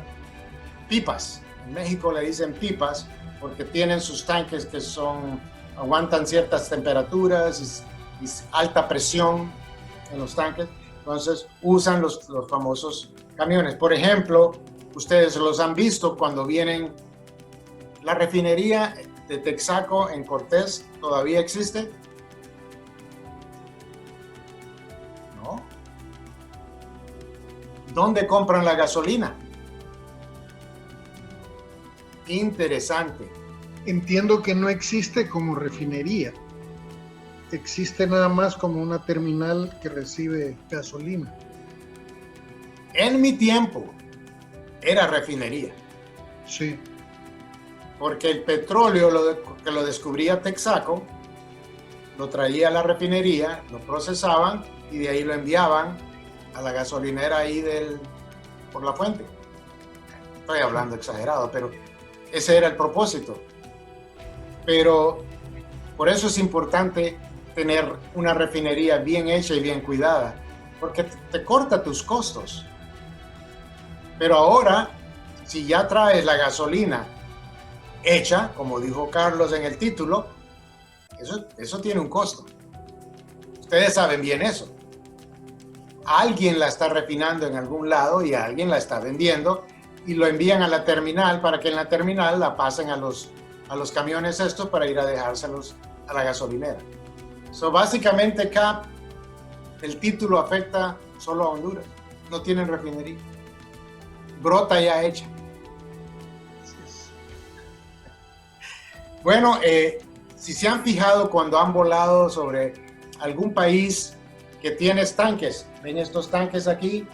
Pipas. En México le dicen pipas porque tienen sus tanques que aguantan ciertas temperaturas y alta presión en los tanques. Entonces usan los famosos camiones. Por ejemplo, ustedes los han visto cuando vienen ¿La refinería de Texaco en Cortés todavía existe? No. ¿Dónde compran la gasolina? Interesante. Entiendo que no existe como refinería. Existe nada más como una terminal que recibe gasolina. En mi tiempo era refinería. Sí. Porque el petróleo que lo descubría Texaco, lo traía a la refinería, lo procesaban y de ahí lo enviaban a la gasolinera ahí por la fuente. Estoy hablando exagerado, pero ese era el propósito. Pero por eso es importante tener una refinería bien hecha y bien cuidada, porque te corta tus costos. Pero ahora, si ya traes la gasolina hecha, como dijo Carlos en el título, eso tiene un costo. Ustedes saben bien eso. Alguien la está refinando en algún lado y alguien la está vendiendo y lo envían a la terminal para que en la terminal la pasen a los camiones estos para ir a dejárselos a la gasolinera. Básicamente acá el título afecta solo a Honduras. No tienen refinería. Brota ya hecha. Bueno, si se han fijado cuando han volado sobre algún país que tiene estanques, ven estos tanques aquí,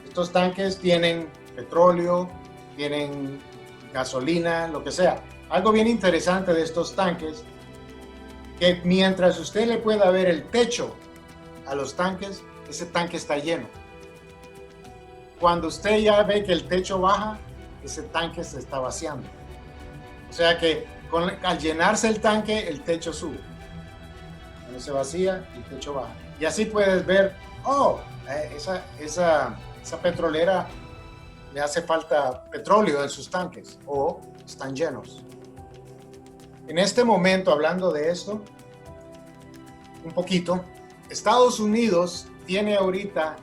estos tanques tienen petróleo, tienen gasolina, lo que sea. Algo bien interesante de estos tanques, que mientras usted le pueda ver el techo a los tanques, ese tanque está lleno. Cuando usted ya ve que el techo baja, ese tanque se está vaciando. O sea que al llenarse el tanque, el techo sube. Cuando se vacía, el techo baja. Y así puedes ver, esa petrolera le hace falta petróleo en sus tanques o están llenos. En este momento, hablando de esto, un poquito, Estados Unidos tiene ahorita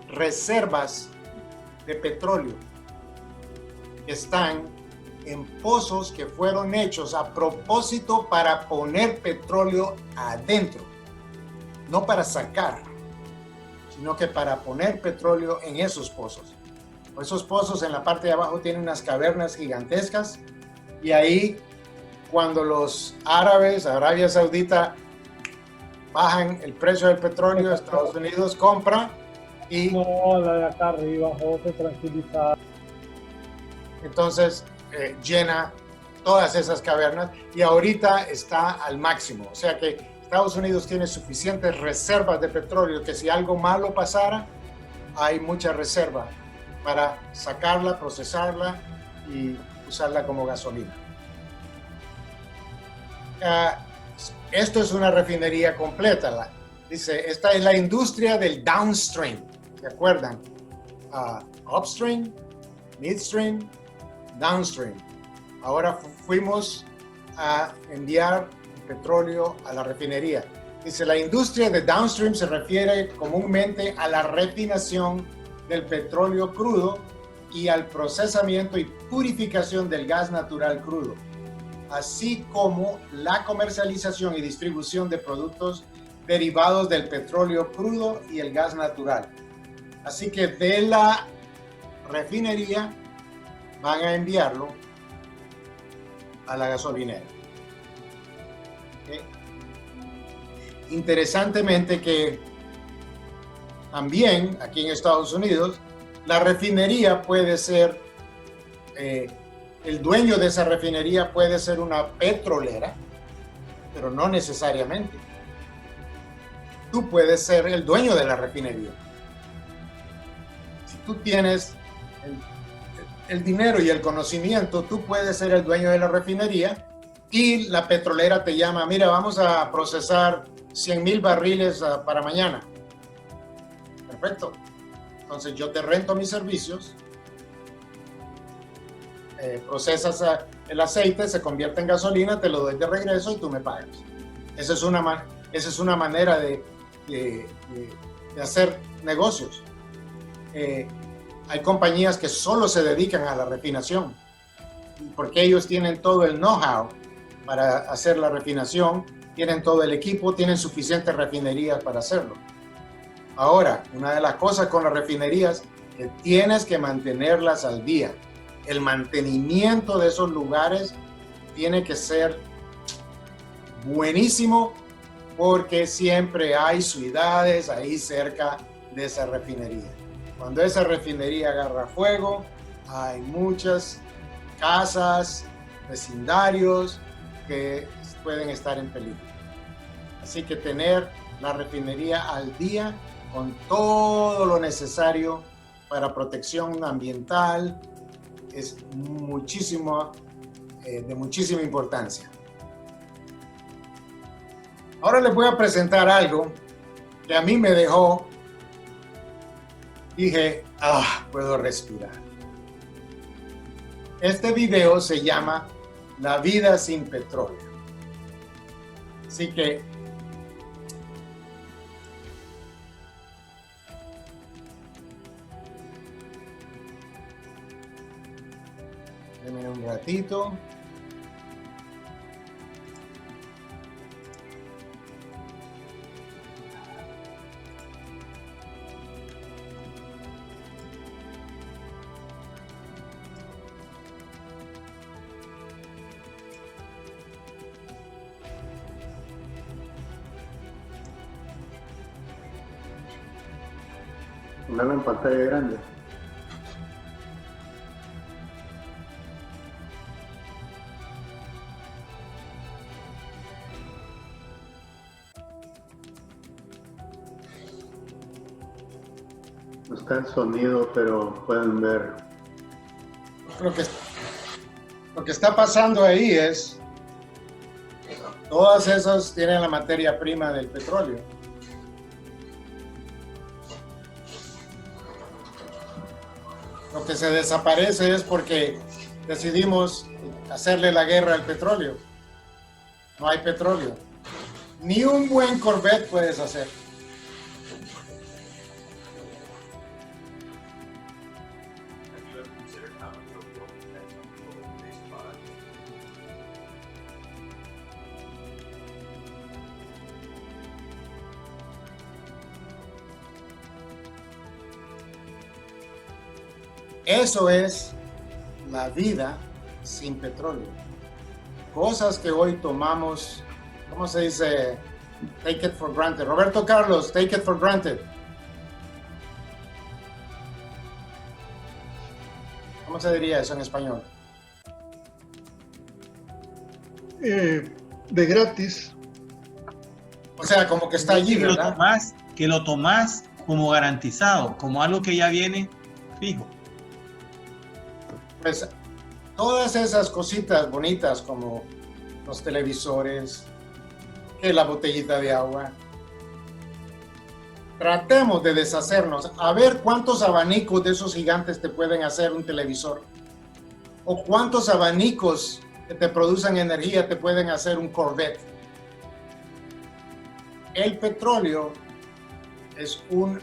reservas de petróleo que están en pozos que fueron hechos a propósito para poner petróleo adentro, no para sacar, sino que para poner petróleo en esos pozos. Esos pozos en la parte de abajo tienen unas cavernas gigantescas y ahí cuando los árabes, Arabia Saudita, bajan el precio del petróleo, Estados Unidos compra y... No, la de acá arriba, José, tranquilizar. Entonces llena todas esas cavernas y ahorita está al máximo. O sea que Estados Unidos tiene suficientes reservas de petróleo que si algo malo pasara, hay mucha reserva para sacarla, procesarla y usarla como gasolina. Esto es una refinería completa. Dice, esta es la industria del downstream. ¿Se acuerdan? Upstream, midstream, downstream. Ahora fuimos a enviar petróleo a la refinería. Dice, la industria de downstream se refiere comúnmente a la refinación del petróleo crudo y al procesamiento y purificación del gas natural crudo, así como la comercialización y distribución de productos derivados del petróleo crudo y el gas natural. Así que de la refinería van a enviarlo a la gasolinera. ¿Okay? Interesantemente que también aquí en Estados Unidos la refinería puede ser, el dueño de esa refinería puede ser una petrolera, pero no necesariamente. Tú puedes ser el dueño de la refinería. Si tú tienes el dinero y el conocimiento, tú puedes ser el dueño de la refinería y la petrolera te llama, mira, vamos a procesar 100,000 barriles para mañana. Perfecto. Entonces yo te rento mis servicios, procesas el aceite, se convierte en gasolina, te lo doy de regreso y tú me pagas. Esa es una manera de hacer negocios. Hay compañías que solo se dedican a la refinación porque ellos tienen todo el know-how para hacer la refinación, tienen todo el equipo, tienen suficientes refinerías para hacerlo. Ahora, una de las cosas con las refinerías que tienes que mantenerlas al día. El mantenimiento de esos lugares tiene que ser buenísimo porque siempre hay ciudades ahí cerca de esa refinería. Cuando esa refinería agarra fuego, hay muchas casas, vecindarios que pueden estar en peligro. Así que tener la refinería al día con todo lo necesario para protección ambiental es de muchísima importancia. Ahora les voy a presentar algo que a mí me dejó, dije, puedo respirar. Este video se llama La vida sin petróleo. Así que denme un ratito. Ponerlo en pantalla grande. No está el sonido, pero pueden ver. Lo que está pasando ahí es, todas esas tienen la materia prima del petróleo. Lo que se desaparece es porque decidimos hacerle la guerra al petróleo. No hay petróleo. Ni un buen Corvette puedes hacer. Eso es la vida sin petróleo. Cosas que hoy tomamos, ¿cómo se dice? Take it for granted. Roberto Carlos, take it for granted. ¿Cómo se diría eso en español? De gratis. O sea, como que está allí, ¿verdad? Que lo tomás como garantizado, como algo que ya viene fijo. Pues todas esas cositas bonitas como los televisores, que la botellita de agua, tratemos de deshacernos, a ver cuántos abanicos de esos gigantes te pueden hacer un televisor, o cuántos abanicos que te producen energía te pueden hacer un Corvette. El petróleo es un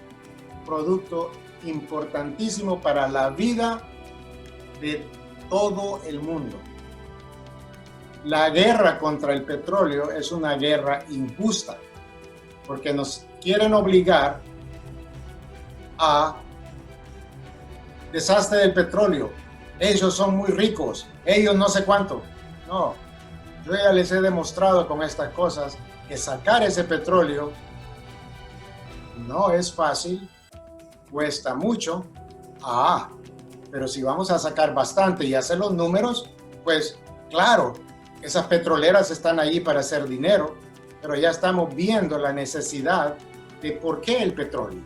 producto importantísimo para la vida de todo el mundo. La guerra contra el petróleo es una guerra injusta, porque nos quieren obligar a desastre del petróleo. Ellos son muy ricos, ellos no sé cuánto. No, yo ya les he demostrado con estas cosas que sacar ese petróleo no es fácil, cuesta mucho. Pero si vamos a sacar bastante y hacer los números, pues claro, esas petroleras están ahí para hacer dinero, pero ya estamos viendo la necesidad de por qué el petróleo.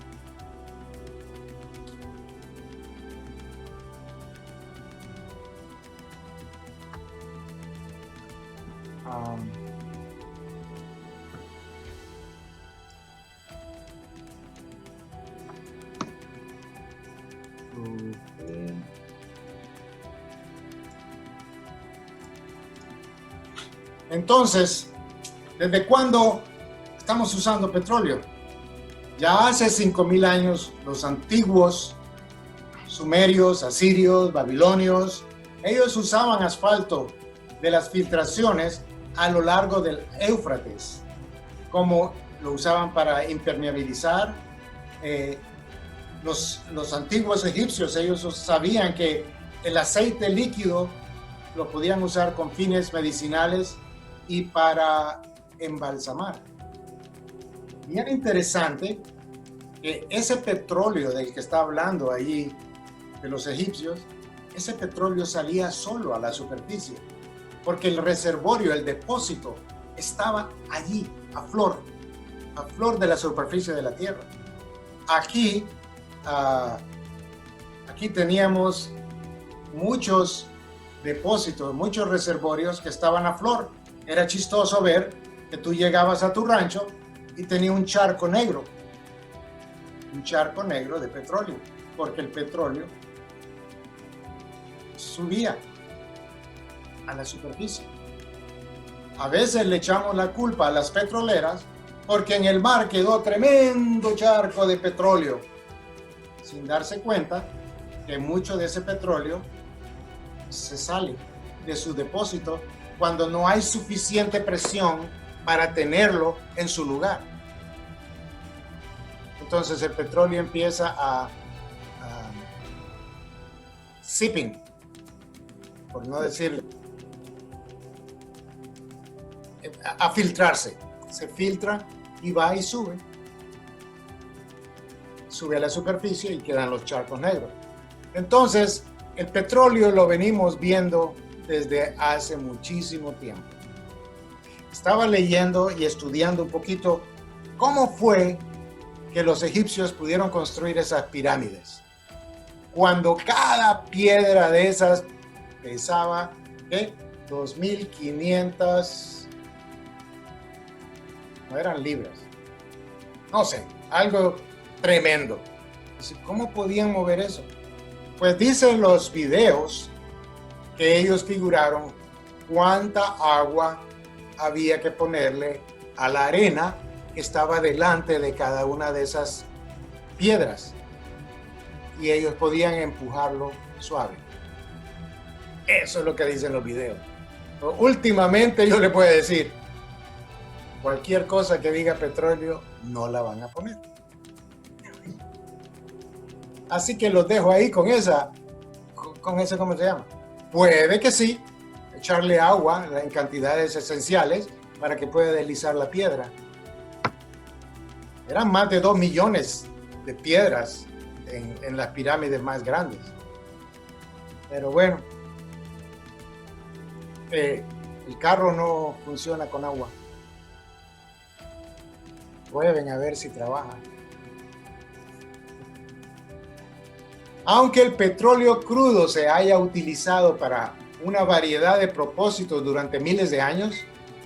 Entonces, ¿desde cuándo estamos usando petróleo? Ya hace 5,000 años, los antiguos sumerios, asirios, babilonios, Ellos usaban asfalto de las filtraciones a lo largo del Éufrates, como lo usaban para impermeabilizar. Los antiguos egipcios, ellos sabían que el aceite líquido lo podían usar con fines medicinales y para embalsamar. Bien interesante que ese petróleo del que está hablando allí de los egipcios, ese petróleo salía solo a la superficie, porque el reservorio, el depósito, estaba allí, a flor de la superficie de la tierra. Aquí teníamos muchos depósitos, muchos reservorios que estaban a flor. Era chistoso ver que tú llegabas a tu rancho y tenía un charco negro de petróleo, porque el petróleo subía a la superficie. A veces le echamos la culpa a las petroleras porque en el mar quedó tremendo charco de petróleo, sin darse cuenta que mucho de ese petróleo se sale de su depósito cuando no hay suficiente presión para tenerlo en su lugar. Entonces el petróleo empieza a sipping, por no decir, a filtrarse. Se filtra y va y sube a la superficie y quedan los charcos negros. Entonces, el petróleo lo venimos viendo desde hace muchísimo tiempo. Estaba leyendo y estudiando un poquito cómo fue que los egipcios pudieron construir esas pirámides, cuando cada piedra de esas pesaba 2.500, no eran libras, no sé, algo tremendo. ¿Cómo podían mover eso? Pues dicen los videos que ellos figuraron cuánta agua había que ponerle a la arena que estaba delante de cada una de esas piedras, y ellos podían empujarlo suave. Eso es lo que dicen los videos. Pero últimamente yo le puedo decir, cualquier cosa que diga petróleo no la van a poner. Así que los dejo ahí con esa, ¿cómo se llama? Puede que sí, echarle agua en cantidades esenciales para que pueda deslizar la piedra. Eran más de 2 millones de piedras en las pirámides más grandes. Pero bueno, el carro no funciona con agua. Prueben a ver si trabaja. Aunque el petróleo crudo se haya utilizado para una variedad de propósitos durante miles de años,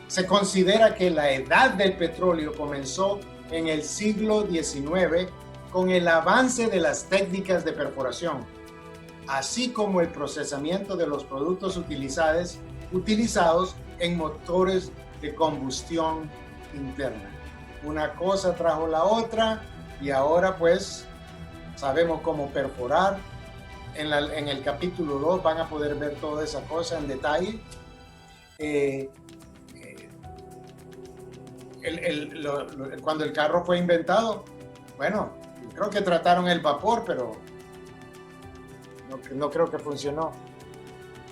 se considera que la edad del petróleo comenzó en el siglo XIX con el avance de las técnicas de perforación, así como el procesamiento de los productos utilizados en motores de combustión interna. Una cosa trajo la otra y ahora pues sabemos cómo perforar. En el capítulo 2 van a poder ver toda esa cosa en detalle. Cuando el carro fue inventado, bueno, creo que trataron el vapor, pero no creo que funcionó,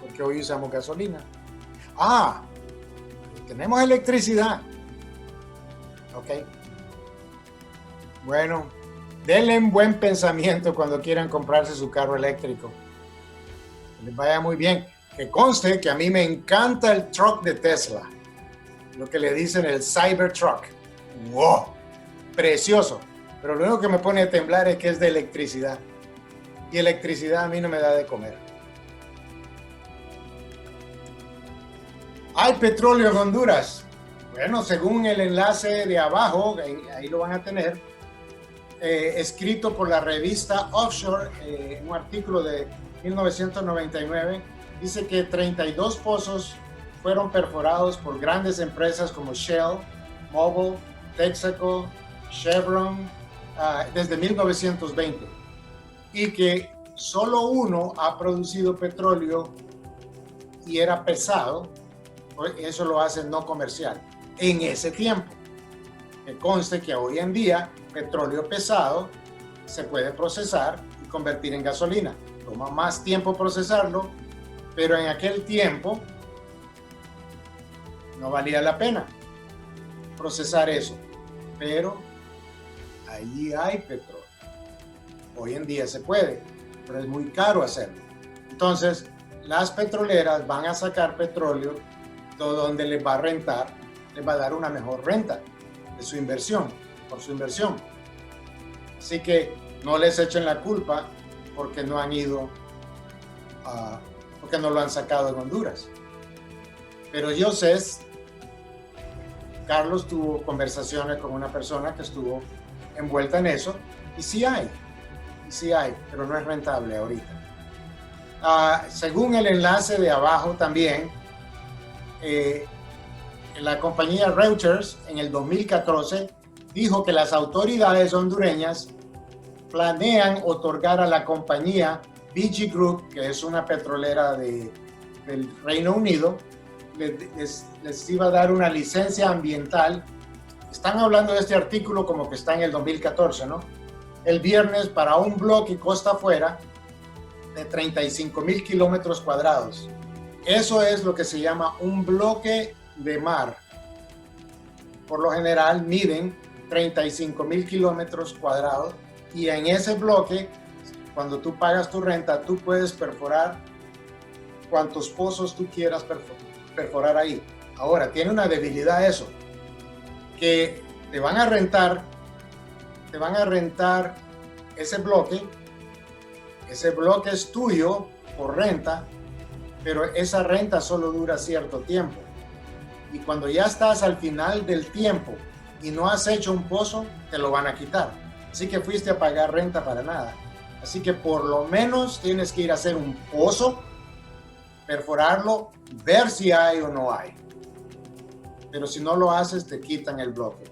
porque hoy usamos gasolina. Tenemos electricidad. Ok. Bueno, denle un buen pensamiento cuando quieran comprarse su carro eléctrico. Que les vaya muy bien. Que conste que a mí me encanta el truck de Tesla. Lo que le dicen el Cybertruck. ¡Wow! Precioso. Pero lo único que me pone a temblar es que es de electricidad. Y electricidad a mí no me da de comer. ¿Hay petróleo en Honduras? Bueno, según el enlace de abajo, ahí lo van a tener, escrito por la revista Offshore, un artículo de 1999, dice que 32 pozos fueron perforados por grandes empresas como Shell, Mobil, Texaco, Chevron, desde 1920, y que solo uno ha producido petróleo y era pesado, pues eso lo hace no comercial. En ese tiempo, que conste que hoy en día petróleo pesado se puede procesar y convertir en gasolina. Toma más tiempo procesarlo, pero en aquel tiempo no valía la pena procesar eso. Pero allí hay petróleo. Hoy en día se puede, pero es muy caro hacerlo. Entonces, las petroleras van a sacar petróleo donde les va a rentar, les va a dar una mejor renta de su inversión, por su inversión. Así que no les echen la culpa porque no han ido, porque no lo han sacado en Honduras. Pero yo sé, Carlos tuvo conversaciones con una persona que estuvo envuelta en eso, y sí hay, pero no es rentable ahorita. Según el enlace de abajo también, la compañía Reuters en el 2014 dijo que las autoridades hondureñas planean otorgar a la compañía BG Group, que es una petrolera del Reino Unido, les iba a dar una licencia ambiental. Están hablando de este artículo como que está en el 2014, ¿no? El viernes para un bloque costa afuera de 35,000 kilómetros cuadrados. Eso es lo que se llama un bloque de mar. Por lo general miden 35,000 kilómetros cuadrados y en ese bloque, cuando tú pagas tu renta, tú puedes perforar cuantos pozos tú quieras perforar ahí. Ahora, tiene una debilidad eso, que te van a rentar ese bloque es tuyo por renta, pero esa renta solo dura cierto tiempo. Y cuando ya estás al final del tiempo y no has hecho un pozo, te lo van a quitar. Así que fuiste a pagar renta para nada. Así que por lo menos tienes que ir a hacer un pozo, perforarlo, ver si hay o no hay. Pero si no lo haces, te quitan el bloque.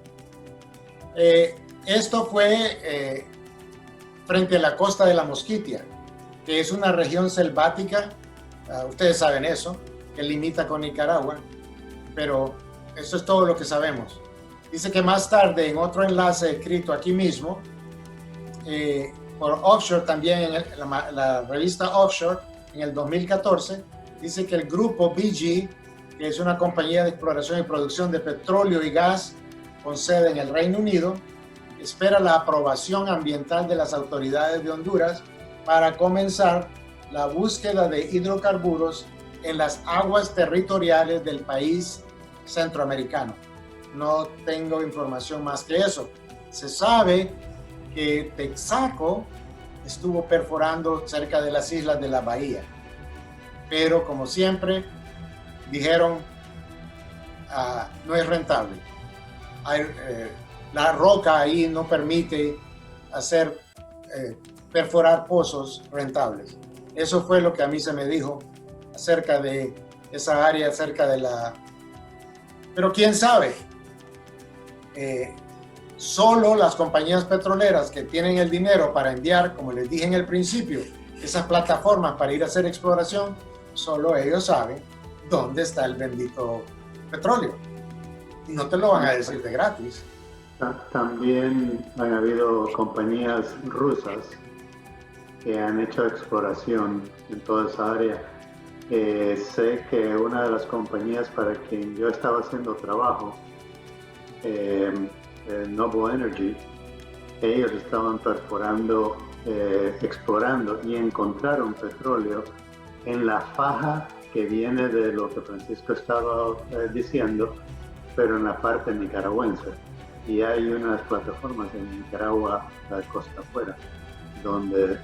Esto fue frente a la costa de la Mosquitia, que es una región selvática, ustedes saben eso, que limita con Nicaragua, pero eso es todo lo que sabemos. Dice que más tarde, en otro enlace escrito aquí mismo, por Offshore también, en la revista Offshore, en el 2014, dice que el grupo BG, que es una compañía de exploración y producción de petróleo y gas con sede en el Reino Unido, espera la aprobación ambiental de las autoridades de Honduras para comenzar la búsqueda de hidrocarburos en las aguas territoriales del país centroamericano. No tengo información más que eso. Se sabe que Texaco estuvo perforando cerca de las islas de la bahía, pero como siempre dijeron, no es rentable. La roca ahí no permite hacer perforar pozos rentables. Eso fue lo que a mí se me dijo acerca de esa área, acerca de la... Pero quién sabe, solo las compañías petroleras que tienen el dinero para enviar, como les dije en el principio, esas plataformas para ir a hacer exploración, solo ellos saben dónde está el bendito petróleo. Y no te lo van a decir de gratis. También han habido compañías rusas que han hecho exploración en toda esa área. Sé que una de las compañías para quien yo estaba haciendo trabajo, Noble Energy, ellos estaban perforando, explorando y encontraron petróleo en la faja que viene de lo que Francisco estaba diciendo, pero en la parte nicaragüense. Y hay unas plataformas en Nicaragua, la costa afuera, donde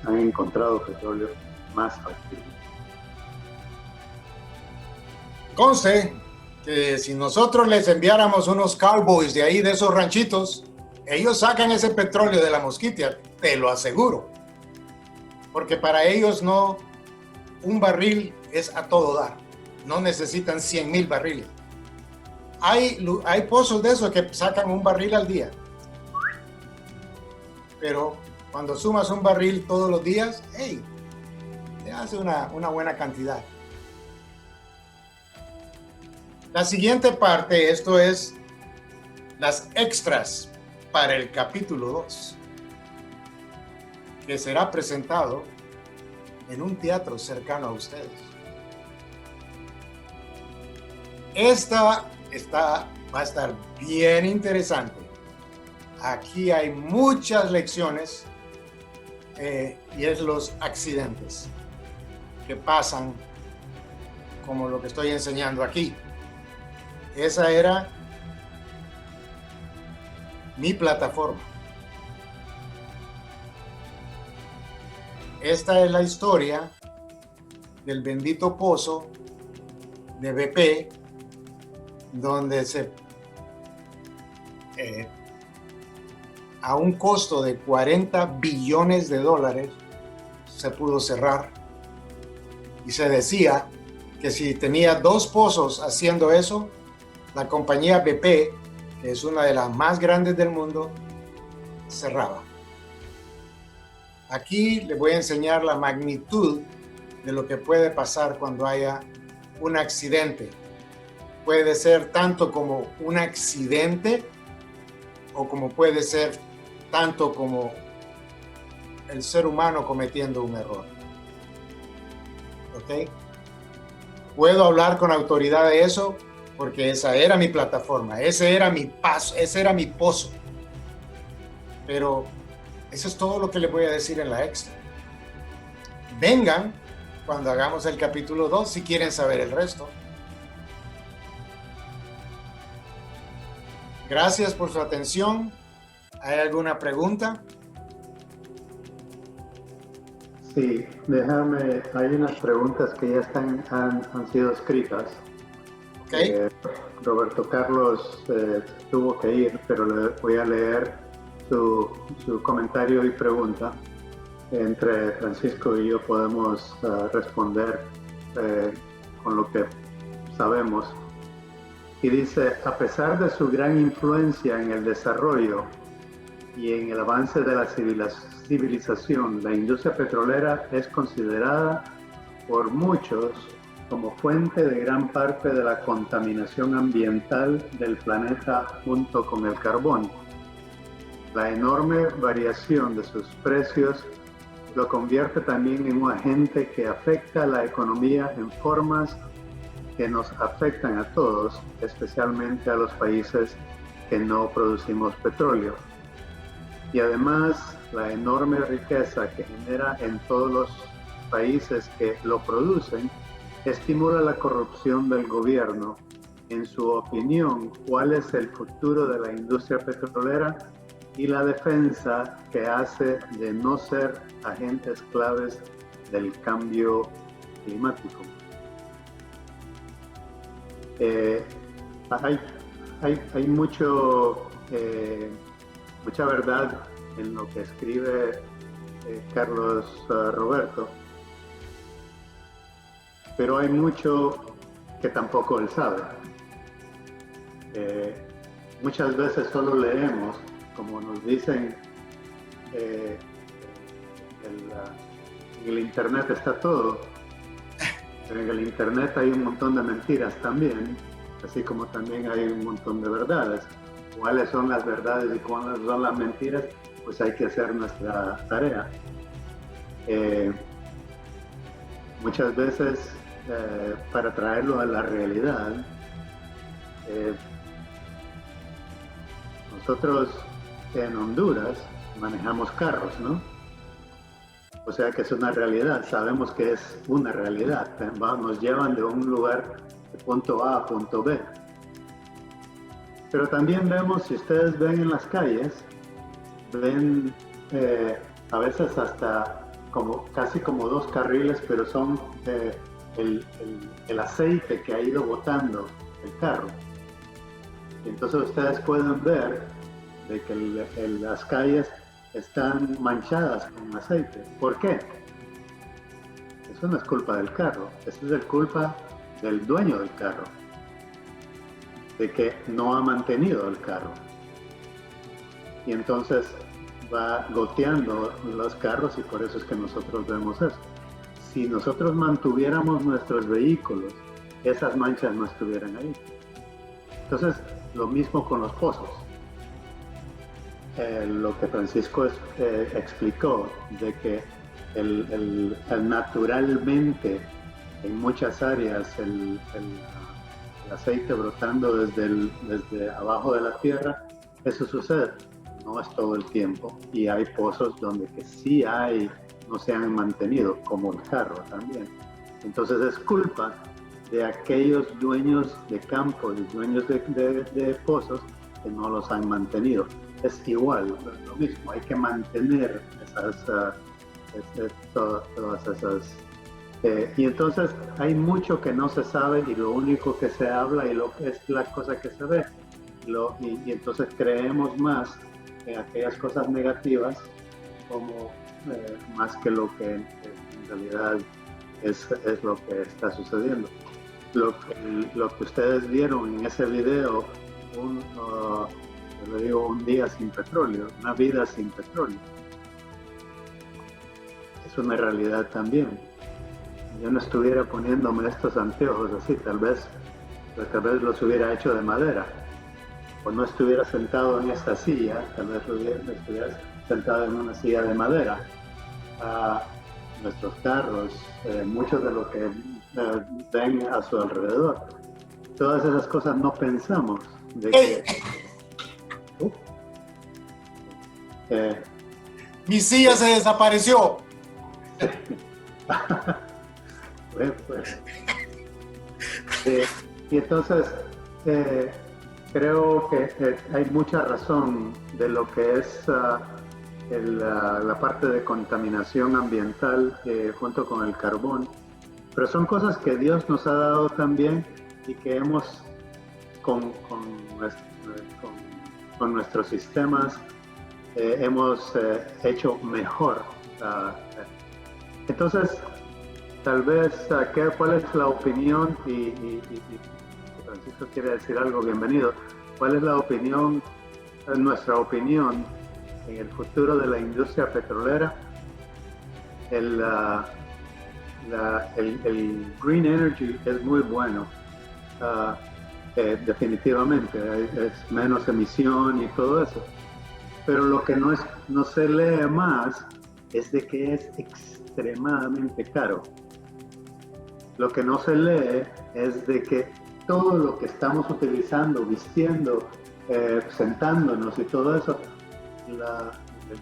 han encontrado petróleo más factible. Conste que si nosotros les enviáramos unos cowboys de ahí, de esos ranchitos, ellos sacan ese petróleo de la Mosquitia, te lo aseguro. Porque para ellos no, un barril es a todo dar. No necesitan 100,000 barriles. Hay pozos de esos que sacan un barril al día. Pero cuando sumas un barril todos los días, hey, te hace una buena cantidad. La siguiente parte, esto es las extras para el capítulo 2, que será presentado en un teatro cercano a ustedes. Esta va a estar bien interesante. Aquí hay muchas lecciones y es los accidentes que pasan como lo que estoy enseñando aquí. Esa era mi plataforma. Esta es la historia del bendito pozo de BP, donde a un costo de 40 billones de dólares se pudo cerrar. Y se decía que si tenía 2 pozos haciendo eso, la compañía BP, que es una de las más grandes del mundo, cerraba. Aquí les voy a enseñar la magnitud de lo que puede pasar cuando haya un accidente. Puede ser tanto como un accidente o como puede ser tanto como el ser humano cometiendo un error. ¿Ok? Puedo hablar con autoridad de eso porque esa era mi plataforma, ese era mi paso, ese era mi pozo. Pero eso es todo lo que les voy a decir en la extra. Vengan cuando hagamos el capítulo 2 si quieren saber el resto. Gracias por su atención. ¿Hay alguna pregunta? Sí, déjame, hay unas preguntas que ya han sido escritas. Okay. Roberto Carlos tuvo que ir, pero le voy a leer su comentario y pregunta. Entre Francisco y yo podemos responder con lo que sabemos. Y dice, a pesar de su gran influencia en el desarrollo y en el avance de la civilización, la industria petrolera es considerada por muchos como fuente de gran parte de la contaminación ambiental del planeta junto con el carbón. La enorme variación de sus precios lo convierte también en un agente que afecta a la economía en formas que nos afectan a todos, especialmente a los países que no producimos petróleo. Y además, la enorme riqueza que genera en todos los países que lo producen estimula la corrupción del gobierno. En su opinión, ¿cuál es el futuro de la industria petrolera y la defensa que hace de no ser agentes claves del cambio climático? Hay mucha verdad en lo que escribe Carlos Roberto, pero hay mucho que tampoco él sabe. Muchas veces solo leemos, como nos dicen, en el internet está todo, pero en el internet hay un montón de mentiras también, así como también hay un montón de verdades. ¿Cuáles son las verdades y cuáles son las mentiras? Pues hay que hacer nuestra tarea. Muchas veces, para traerlo a la realidad, nosotros en Honduras manejamos carros, ¿no? O sea que es una realidad, sabemos que es una realidad. Nos llevan de un lugar de punto A a punto B. Pero también vemos, si ustedes ven en las calles, ven a veces hasta casi como 2 carriles, pero son el aceite que ha ido botando el carro. Y entonces ustedes pueden ver de que las calles están manchadas con aceite. ¿Por qué? Eso no es culpa del carro, eso es culpa del dueño del carro, de que no ha mantenido el carro. Y entonces va goteando los carros y por eso es que nosotros vemos eso. Si nosotros mantuviéramos nuestros vehículos, esas manchas no estuvieran ahí. Entonces, lo mismo con los pozos. Lo que Francisco explicó, de que naturalmente en muchas áreas el aceite brotando desde abajo de la tierra, eso sucede, no es todo el tiempo, y hay pozos donde que sí no se han mantenido, como el carro también. Entonces es culpa de aquellos dueños de campos y dueños de pozos que no los han mantenido. Es igual, lo mismo, hay que mantener todas esas. Y entonces hay mucho que no se sabe y lo único que se habla es la cosa que se ve. Y entonces creemos más en aquellas cosas negativas como más que lo que en realidad es lo que está sucediendo. Lo que ustedes vieron en ese video, yo le digo un día sin petróleo, una vida sin petróleo, es una realidad también. Yo no estuviera poniéndome estos anteojos así, tal vez los hubiera hecho de madera, o no estuviera sentado en esta silla, tal vez estuviera sentado en una silla de madera. Nuestros carros, muchos de lo que ven a su alrededor, todas esas cosas no pensamos de que mi silla se desapareció. Y entonces creo que hay mucha razón de lo que es la parte de contaminación ambiental junto con el carbón, pero son cosas que Dios nos ha dado también y que hemos con nuestros sistemas hemos hecho mejor. Entonces, tal vez, ¿cuál es la opinión? Y Francisco quiere decir algo, bienvenido. ¿Cuál es la opinión, nuestra opinión en el futuro de la industria petrolera? El green energy es muy bueno, definitivamente, es menos emisión y todo eso. Pero lo que no se lee más es de que es extremadamente caro. Lo que no se lee es de que todo lo que estamos utilizando, vistiendo, sentándonos y todo eso, el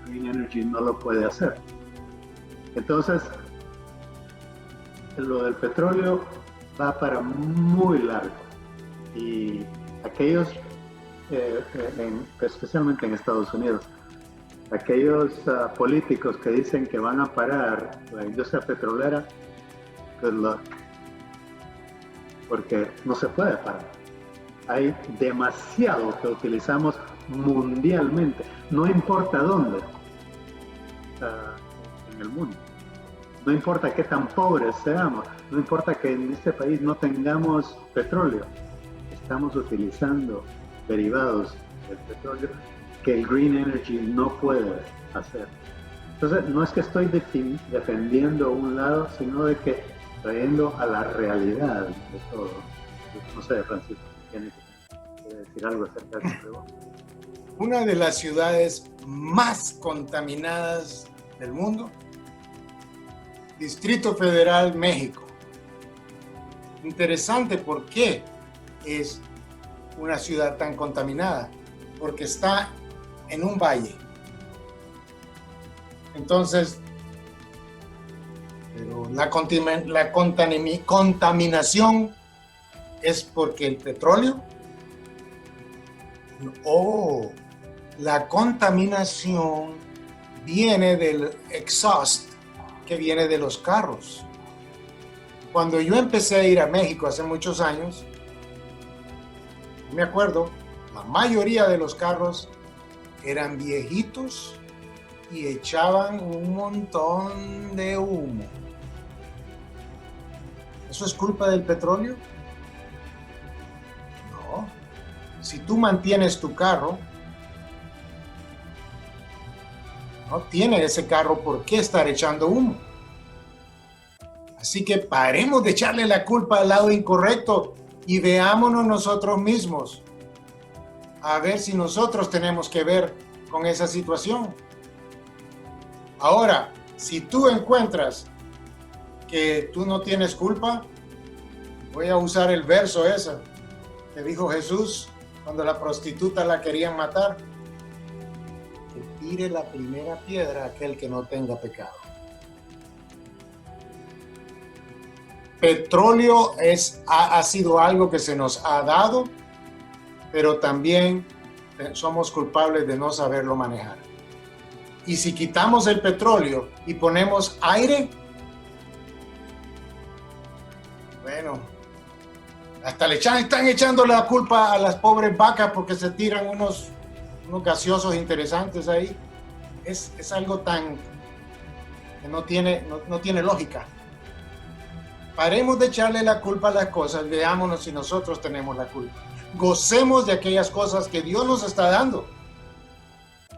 green energy no lo puede hacer. Entonces, lo del petróleo va para muy largo. Y aquellos, especialmente en Estados Unidos, aquellos políticos que dicen que van a parar la industria petrolera, good luck, porque no se puede parar. Hay demasiado que utilizamos mundialmente, no importa dónde en el mundo, no importa qué tan pobres seamos, no importa que en este país no tengamos petróleo, estamos utilizando derivados del petróleo que el green energy no puede hacer. Entonces, no es que estoy defendiendo un lado, sino de que trayendo a la realidad de todo. No sé, Francisco, ¿tiene que decir algo acerca de eso? Una de las ciudades más contaminadas del mundo, Distrito Federal, México. Interesante, ¿por qué es una ciudad tan contaminada? Porque está en un valle. Entonces, pero la contaminación es porque el petróleo. La contaminación viene del exhaust que viene de los carros. Cuando yo empecé a ir a México hace muchos años, me acuerdo, la mayoría de los carros eran viejitos y echaban un montón de humo. ¿Eso es culpa del petróleo? No. Si tú mantienes tu carro, no tiene ese carro por qué estar echando humo. Así que paremos de echarle la culpa al lado incorrecto y veámonos nosotros mismos. a ver si nosotros tenemos que ver con esa situación. Ahora, si tú encuentras que tú no tienes culpa, voy a usar el verso ese que dijo Jesús cuando la prostituta la querían matar: que tire la primera piedra aquel que no tenga pecado. Petróleo ha sido algo que se nos ha dado, pero también somos culpables de no saberlo manejar. Y si quitamos el petróleo y ponemos aire, bueno, hasta están echando la culpa a las pobres vacas porque se tiran unos gaseosos interesantes ahí. Es algo tan que no tiene lógica. Paremos de echarle la culpa a las cosas, veámonos si nosotros tenemos la culpa. Gocemos de aquellas cosas que Dios nos está dando.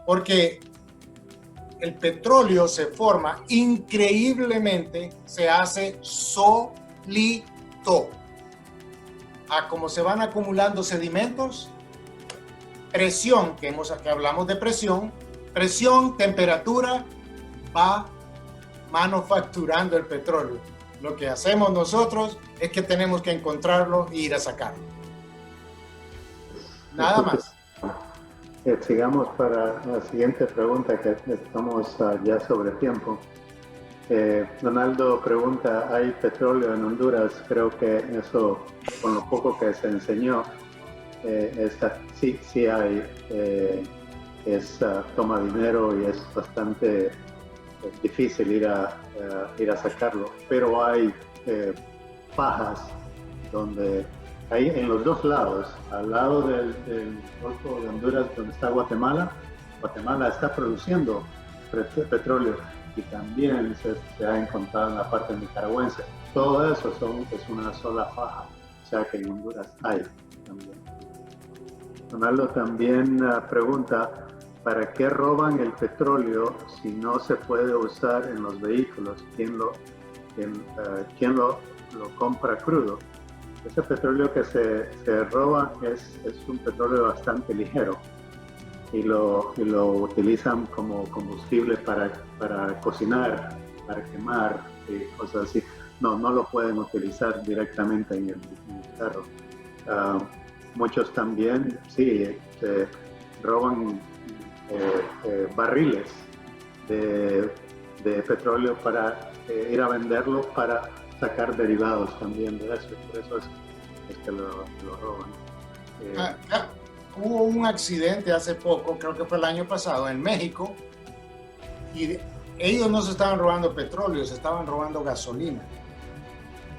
Porque el petróleo se forma increíblemente, se hace solito. Como se van acumulando sedimentos, presión, que hablamos de presión, temperatura, va manufacturando el petróleo. Lo que hacemos nosotros es que tenemos que encontrarlo e ir a sacarlo. Nada más. Sigamos para la siguiente pregunta, que estamos ya sobre tiempo. Donaldo pregunta: ¿hay petróleo en Honduras? Creo que eso, con lo poco que se enseñó, sí hay. Toma dinero y es bastante difícil ir a sacarlo, pero hay fajas donde hay en los dos lados, al lado del Golfo de Honduras donde está Guatemala está produciendo petróleo, y también se ha encontrado en la parte nicaragüense. Todo eso es una sola faja, o sea que en Honduras hay también. Ronaldo también pregunta: ¿para qué roban el petróleo si no se puede usar en los vehículos? ¿Quién lo compra crudo? Ese petróleo que se roba es un petróleo bastante ligero, y lo utilizan como combustible para cocinar, para quemar y cosas así. No lo pueden utilizar directamente en el carro. Muchos también, sí, roban barriles de petróleo para ir a venderlo, para sacar derivados también de eso. Por eso es que lo roban. Hubo un accidente hace poco, creo que fue el año pasado, en México, y ellos no se estaban robando petróleo, se estaban robando gasolina.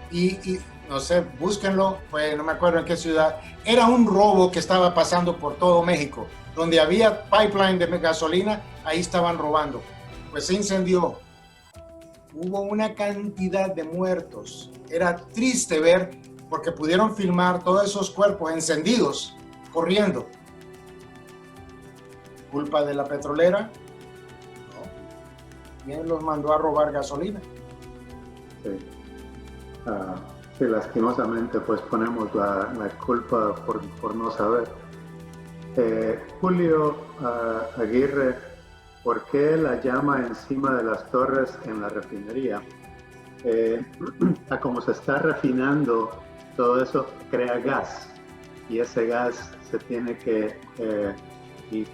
Y no sé, búsquenlo, pues no me acuerdo en qué ciudad. Era un robo que estaba pasando por todo México. Donde había pipeline de gasolina, ahí estaban robando. Pues se incendió. Hubo una cantidad de muertos. Era triste ver, porque pudieron filmar todos esos cuerpos encendidos, corriendo. ¿Culpa de la petrolera? No. ¿Quién los mandó a robar gasolina? Sí. Sí, lastimosamente pues ponemos la culpa por no saber. Julio Aguirre: ¿por qué la llama encima de las torres en la refinería? Como se está refinando, todo eso crea gas, y ese gas se tiene que y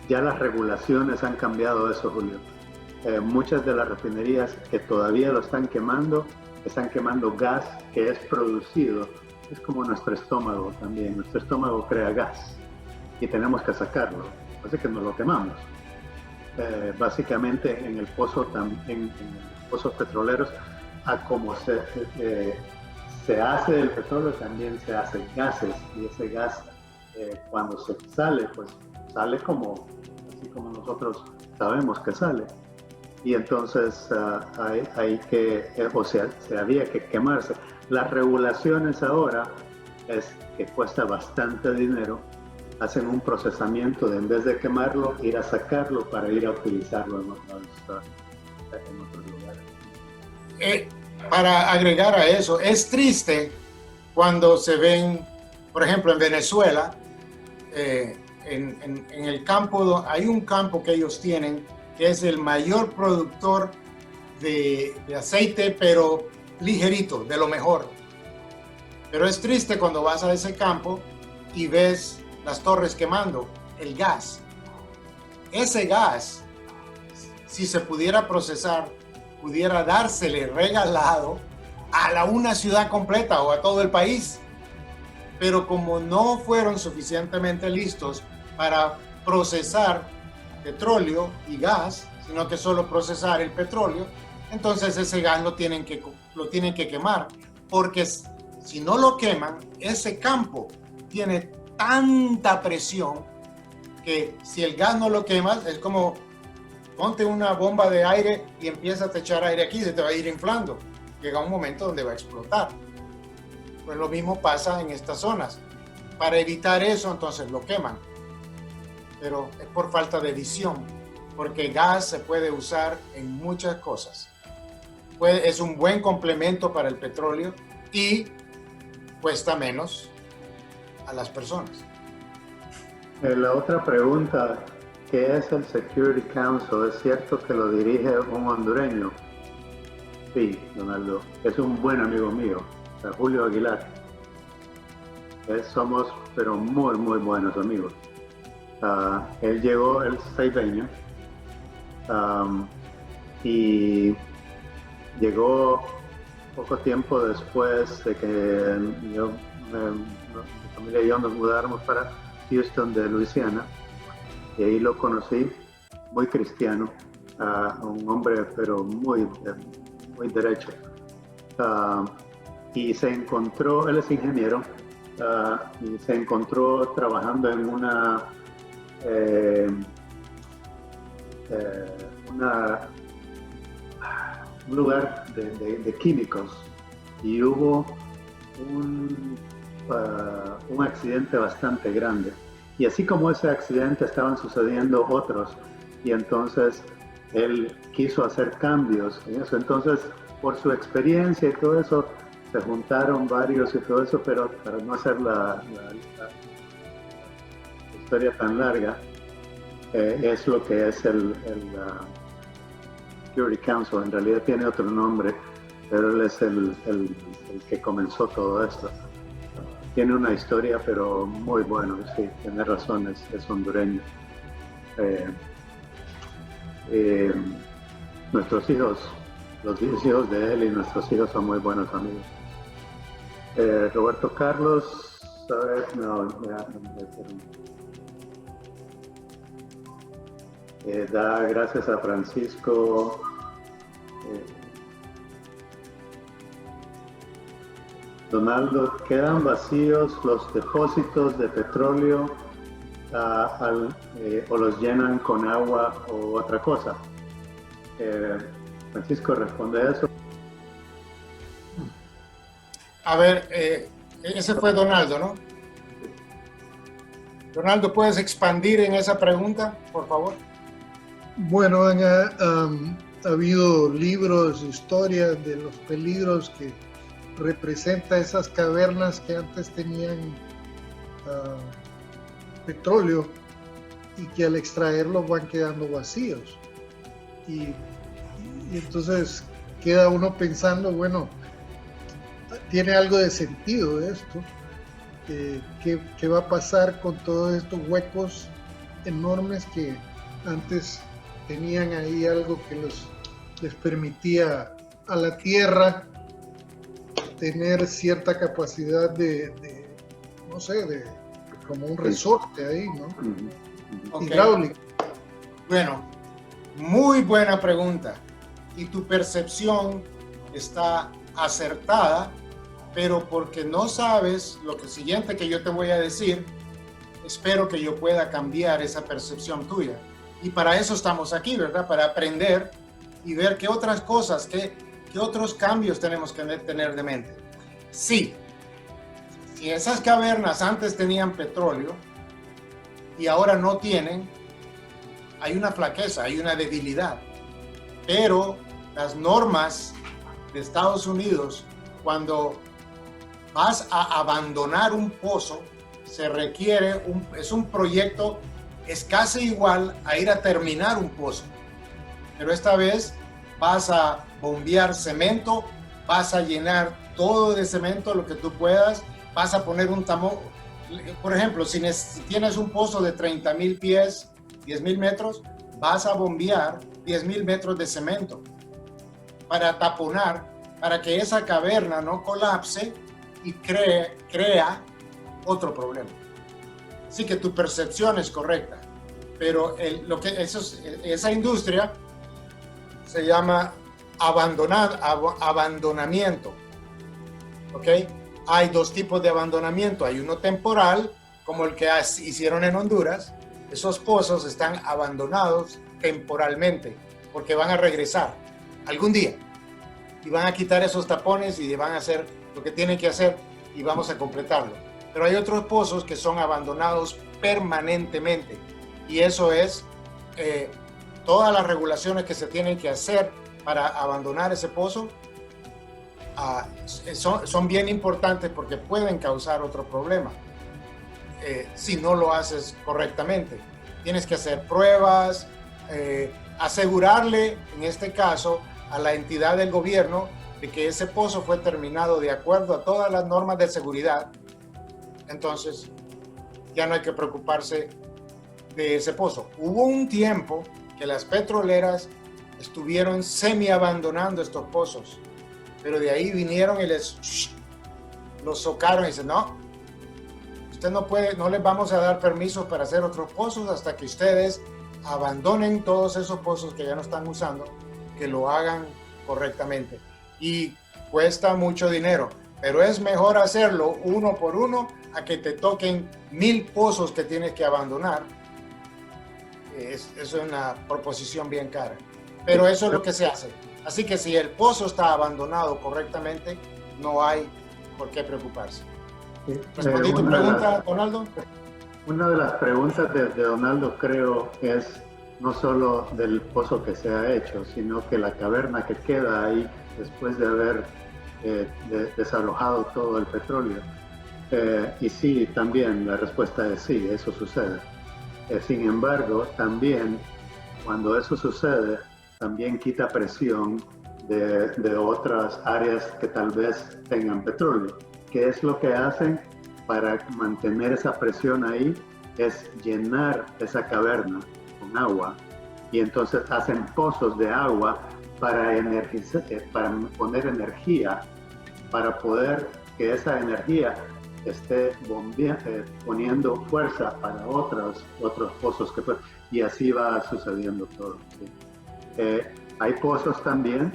ya las regulaciones han cambiado eso, Julio. Muchas de las refinerías que todavía lo están quemando gas que es producido. Es como nuestro estómago también. Nuestro estómago crea gas y tenemos que sacarlo, así que nos lo quemamos. Básicamente en pozos petroleros, como se hace el petróleo, también se hacen gases, y ese gas cuando se sale, pues sale así como nosotros sabemos que sale. Y entonces se había que quemarse. Las regulaciones ahora es que cuesta bastante dinero. Hacen un procesamiento de, en vez de quemarlo, ir a sacarlo para ir a utilizarlo en otros lugares. Para agregar a eso, es triste cuando se ven, por ejemplo, en Venezuela, en el campo, hay un campo que ellos tienen que es el mayor productor de aceite, pero ligerito, de lo mejor. Pero es triste cuando vas a ese campo y ves las torres quemando, el gas. Ese gas, si se pudiera procesar, pudiera dársele regalado a una ciudad completa o a todo el país. Pero como no fueron suficientemente listos para procesar petróleo y gas, sino que solo procesar el petróleo, entonces ese gas lo tienen que quemar, porque si no lo queman, ese campo tiene tanta presión que si el gas no lo quemas, es como ponte una bomba de aire y empiezas a echar aire aquí, se te va a ir inflando. Llega un momento donde va a explotar. Pues lo mismo pasa en estas zonas. Para evitar eso, entonces lo queman. Pero es por falta de visión, porque el gas se puede usar en muchas cosas. Es un buen complemento para el petróleo y cuesta menos a las personas. La otra pregunta, ¿qué es el Security Council? ¿Es cierto que lo dirige un hondureño? Sí, Donaldo, es un buen amigo mío, Julio Aguilar. Somos, pero muy, muy buenos amigos. Él llegó, él es saibeño, y llegó poco tiempo después de que mi familia y yo nos mudáramos para Houston de Luisiana, y ahí lo conocí, muy cristiano, un hombre pero muy derecho, y se encontró, él es ingeniero, y se encontró trabajando en un lugar de químicos, y hubo un accidente bastante grande, y así como ese accidente estaban sucediendo otros, y entonces él quiso hacer cambios en eso. Entonces, por su experiencia y todo eso, se juntaron varios y todo eso, pero para no hacer la historia tan larga, es lo que es el Security Council. En realidad tiene otro nombre, pero él es el que comenzó todo esto. Tiene una historia, pero muy bueno, sí, tiene razón, es hondureño. Nuestros hijos, los 10 hijos de él y nuestros hijos son muy buenos amigos. Roberto Carlos, a ver, no, da gracias a Francisco. Donaldo, ¿quedan vacíos los depósitos de petróleo o los llenan con agua o otra cosa? Francisco, responde a eso. A ver, ese fue Donaldo, ¿no? Donaldo, ¿puedes expandir en esa pregunta, por favor? Bueno, ha habido libros, historias de los peligros que representa esas cavernas que antes tenían petróleo y que al extraerlo van quedando vacíos. Y entonces queda uno pensando, bueno, tiene algo de sentido esto. ¿Qué va a pasar con todos estos huecos enormes que antes tenían ahí algo que les permitía a la Tierra tener cierta capacidad de no sé, de como un resorte ahí, ¿no? Okay. Hidráulico. Bueno, muy buena pregunta. Y tu percepción está acertada, pero porque no sabes lo siguiente que yo te voy a decir, espero que yo pueda cambiar esa percepción tuya. Y para eso estamos aquí, ¿verdad? Para aprender y ver qué otras cosas, qué otros cambios tenemos que tener de mente. Sí, si esas cavernas antes tenían petróleo y ahora no tienen, hay una flaqueza, hay una debilidad. Pero las normas de Estados Unidos, cuando vas a abandonar un pozo, se requiere, es un proyecto, es casi igual a ir a terminar un pozo. Pero esta vez vas a bombear cemento, vas a llenar todo de cemento, lo que tú puedas, vas a poner un tamón. Por ejemplo, si tienes un pozo de 30,000 pies, 10,000 metros, vas a bombear 10,000 metros de cemento para taponar, para que esa caverna no colapse y crea otro problema. Así que tu percepción es correcta, pero esa industria se llama abandonamiento. ¿Ok? Hay dos tipos de abandonamiento. Hay uno temporal, como el que hicieron en Honduras. Esos pozos están abandonados temporalmente, porque van a regresar algún día y van a quitar esos tapones y van a hacer lo que tienen que hacer y vamos a completarlo. Pero hay otros pozos que son abandonados permanentemente y eso es todas las regulaciones que se tienen que hacer para abandonar ese pozo son bien importantes porque pueden causar otro problema si no lo haces correctamente. Tienes que hacer pruebas, asegurarle, en este caso, a la entidad del gobierno de que ese pozo fue terminado de acuerdo a todas las normas de seguridad. Entonces, ya no hay que preocuparse de ese pozo. Hubo un tiempo que las petroleras estuvieron semi-abandonando estos pozos, pero de ahí vinieron y los socaron y dicen, no, usted no puede, no les vamos a dar permisos para hacer otros pozos hasta que ustedes abandonen todos esos pozos que ya no están usando, que lo hagan correctamente. Y cuesta mucho dinero, pero es mejor hacerlo uno por uno a que te toquen 1,000 pozos que tienes que abandonar. Eso es una proposición bien cara, pero eso es lo que se hace. Así que si el pozo está abandonado correctamente, no hay por qué preocuparse. ¿Respondí tu pregunta, Donaldo? Una de las preguntas de Donaldo creo es no solo del pozo que se ha hecho, sino que la caverna que queda ahí después de haber desalojado todo el petróleo. Y sí, también la respuesta es sí, eso sucede. Sin embargo, también cuando eso sucede, también quita presión de otras áreas que tal vez tengan petróleo. ¿Qué es lo que hacen para mantener esa presión ahí? Es llenar esa caverna con agua y entonces hacen pozos de agua para poner energía, para poder que esa energía esté poniendo fuerza para otros pozos y así va sucediendo todo. ¿Sí? Hay pozos también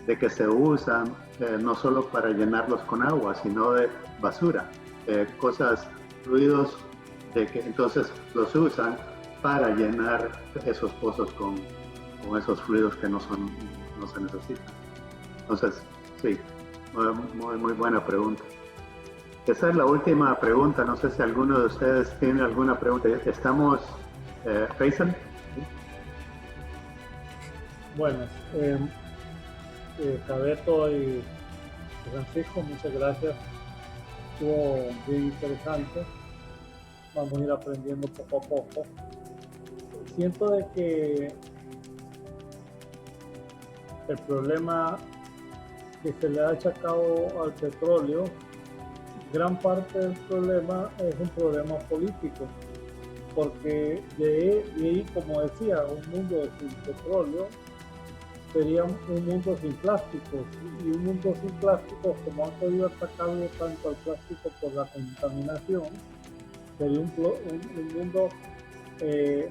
de que se usan no solo para llenarlos con agua, sino de basura, fluidos, de que entonces los usan para llenar esos pozos con esos fluidos que no se necesitan. Entonces, sí, muy buena pregunta. Esa es la última pregunta. No sé si alguno de ustedes tiene alguna pregunta. ¿Estamos, Faisal? Bueno, Cabeto y Francisco, muchas gracias. Estuvo bien interesante. Vamos a ir aprendiendo poco a poco. Siento de que el problema que se le ha achacado al petróleo, gran parte del problema es un problema político, porque de ahí, como decía, un mundo sin petróleo sería un mundo sin plásticos, y un mundo sin plásticos, como han podido atacarlo tanto al plástico por la contaminación, sería un mundo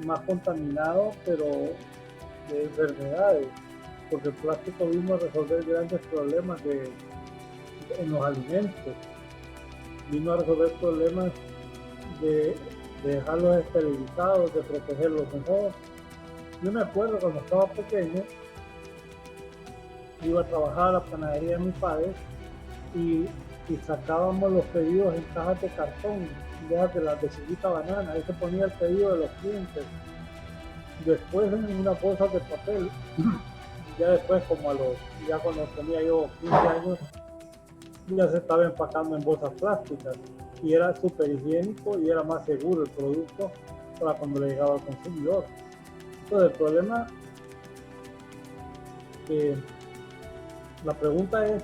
más contaminado, pero de enfermedades, porque el plástico vino a resolver grandes problemas en los alimentos, vino a resolver problemas de dejarlos esterilizados, de protegerlos mejor. Yo me acuerdo cuando estaba pequeño, iba a trabajar a la panadería de mis padres y sacábamos los pedidos en cajas de cartón, de las de Chiquita Banana, ahí se ponía el pedido de los clientes, después en unas bolsas de papel, ya después ya cuando tenía yo 15 años, ya se estaba empacando en bolsas plásticas. y era súper higiénico y era más seguro el producto para cuando le llegaba al consumidor. Entonces el problema, la pregunta es,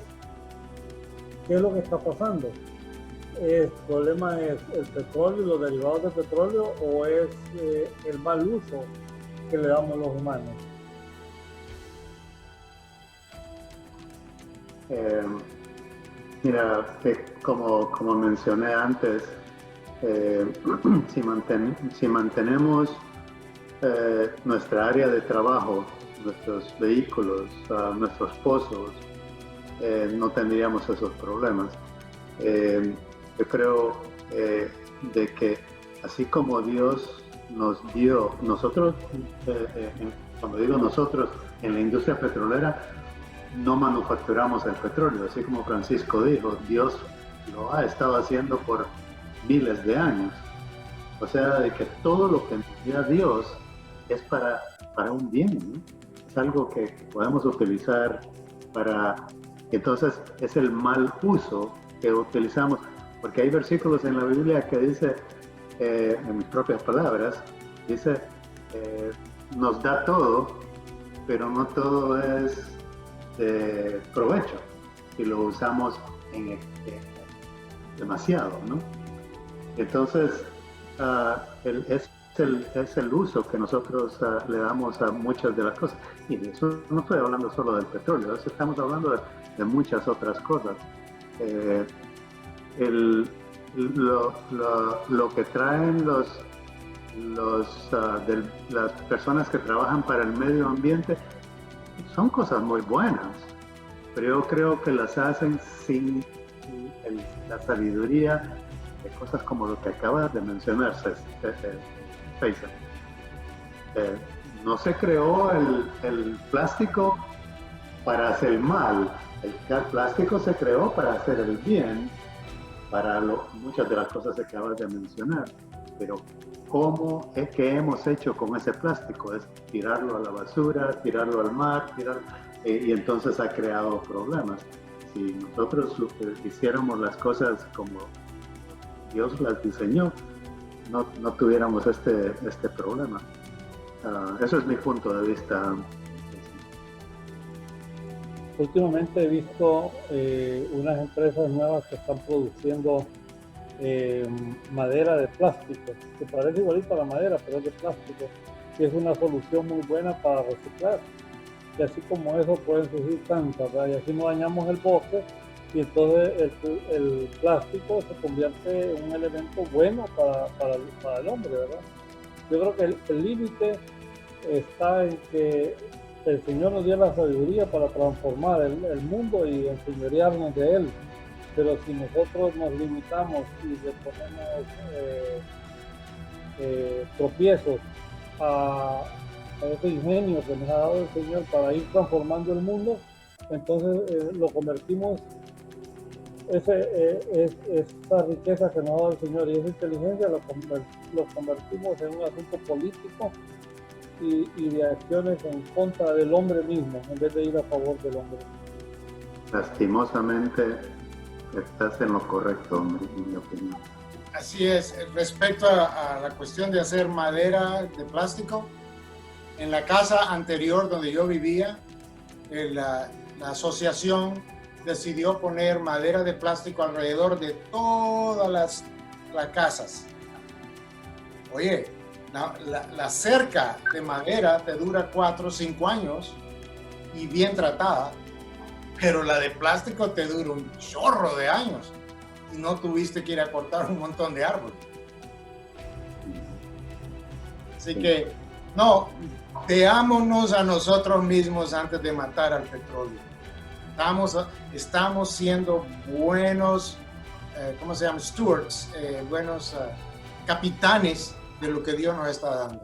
¿qué es lo que está pasando? ¿El problema es el petróleo y los derivados del petróleo o es el mal uso que le damos los humanos? Mira, como mencioné antes, si mantenemos nuestra área de trabajo, nuestros vehículos, nuestros pozos, no tendríamos esos problemas. Yo creo de que así como Dios nos dio, nosotros, cuando digo nosotros, en la industria petrolera, no manufacturamos el petróleo, así como Francisco dijo, Dios lo ha estado haciendo por miles de años. O sea, de que todo lo que envía Dios es para un bien, ¿no? Es algo que podemos utilizar para... Entonces es el mal uso que utilizamos, porque hay versículos en la Biblia que dice, en mis propias palabras, dice, nos da todo, pero no todo es de provecho y lo usamos demasiado, ¿no? Entonces es el uso que nosotros le damos a muchas de las cosas, y de eso no estoy hablando solo del petróleo, de eso estamos hablando de muchas otras cosas. Lo que traen las personas que trabajan para el medio ambiente son cosas muy buenas, pero yo creo que las hacen sin la sabiduría de cosas como lo que acabas de mencionar, César. No se creó el plástico para hacer el mal, el plástico se creó para hacer el bien, para muchas de las cosas que acabas de mencionar, pero ¿cómo es que hemos hecho con ese plástico? Es tirarlo a la basura, tirarlo al mar, y entonces ha creado problemas. Si nosotros hiciéramos las cosas como Dios las diseñó, no tuviéramos este problema. Eso es mi punto de vista. Últimamente he visto unas empresas nuevas que están produciendo madera de plástico, que parece igualito a la madera, pero es de plástico, y es una solución muy buena para reciclar. Y así como eso pueden surgir tantas, ¿verdad? Y así no dañamos el bosque, y entonces el plástico se convierte en un elemento bueno para el hombre, ¿verdad? Yo creo que el límite está en que el Señor nos dio la sabiduría para transformar el mundo y enseñorearnos de él. Pero si nosotros nos limitamos y le ponemos tropiezos a ese ingenio que nos ha dado el Señor para ir transformando el mundo, entonces lo convertimos, esa riqueza que nos ha dado el Señor y esa inteligencia lo convertimos en un asunto político y de acciones en contra del hombre mismo, en vez de ir a favor del hombre. Lastimosamente estás en lo correcto, hombre, en mi opinión. Así es. Respecto a la cuestión de hacer madera de plástico, en la casa anterior donde yo vivía, la asociación decidió poner madera de plástico alrededor de todas las casas. Oye, la cerca de madera te dura 4 o 5 años y bien tratada, pero la de plástico te dura un chorro de años y no tuviste que ir a cortar un montón de árboles. Así que, no, veámonos a nosotros mismos antes de matar al petróleo. Estamos siendo buenos, ¿cómo se llama? Stewards, buenos capitanes de lo que Dios nos está dando.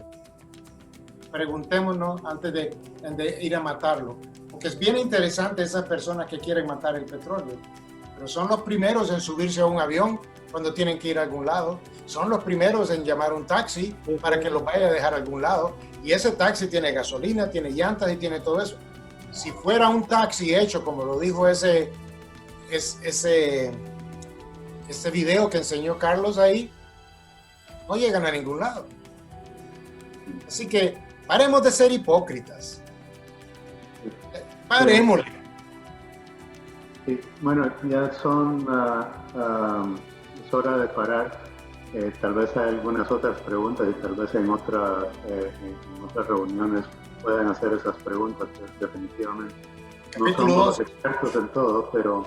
Preguntémonos antes de ir a matarlo, porque es bien interesante esas personas que quieren matar el petróleo, pero son los primeros en subirse a un avión cuando tienen que ir a algún lado, son los primeros en llamar un taxi para que los vaya a dejar a algún lado, y ese taxi tiene gasolina, tiene llantas y tiene todo eso. Si fuera un taxi hecho, como lo dijo ese Este video que enseñó Carlos ahí no llegan a ningún lado. Así que paremos de ser hipócritas. Parémosle. Sí, bueno, ya son, es hora de parar. Tal vez hay algunas otras preguntas y tal vez en otras reuniones puedan hacer esas preguntas, definitivamente. No somos expertos en todo, pero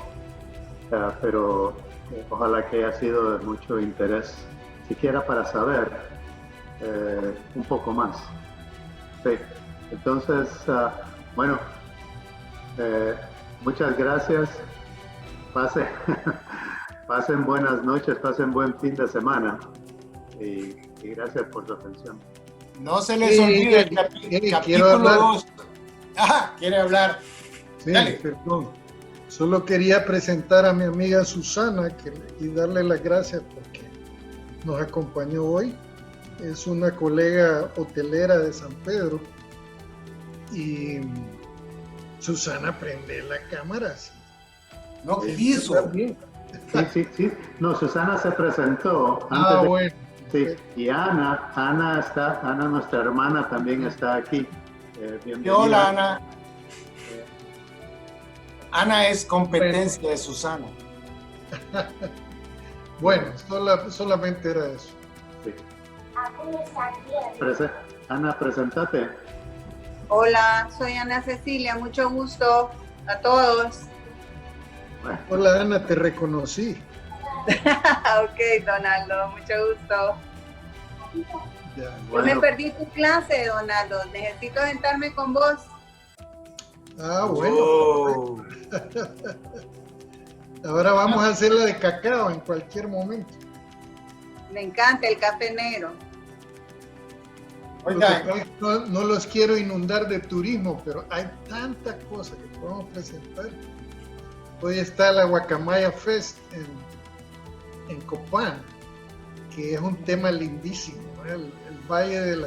ojalá que haya sido de mucho interés, siquiera para saber un poco más. Sí. Entonces, bueno, muchas gracias. Pasen buenas noches, pasen buen fin de semana y gracias por su atención. No se les olvide el capítulo 2. ¿Quiere hablar? Sí, Dale. perdón. Solo quería presentar a mi amiga Susana y darle las gracias porque nos acompañó hoy. Es una colega hotelera de San Pedro. Y Susana, prende la cámara. ¿Sí? No quiso. Sí. No, Susana se presentó. Bueno. Sí, y Ana, nuestra hermana, también está aquí. Bienvenida. Hola, Ana. Ana es competencia de Susana. Bueno, solamente era eso. Sí. Ana, presentate. Hola, soy Ana Cecilia, mucho gusto a todos. Bueno. Hola Ana, te reconocí. Ok, Donaldo, mucho gusto. Ya. Yo me perdí tu clase, Donaldo, necesito sentarme con vos. Bueno. Oh. Ahora vamos a hacer la de cacao en cualquier momento. Me encanta el café negro. Oiga, No los quiero inundar de turismo, pero hay tantas cosas que podemos presentar. Hoy está la Guacamaya Fest en Copán, que es un tema lindísimo, ¿no? El valle de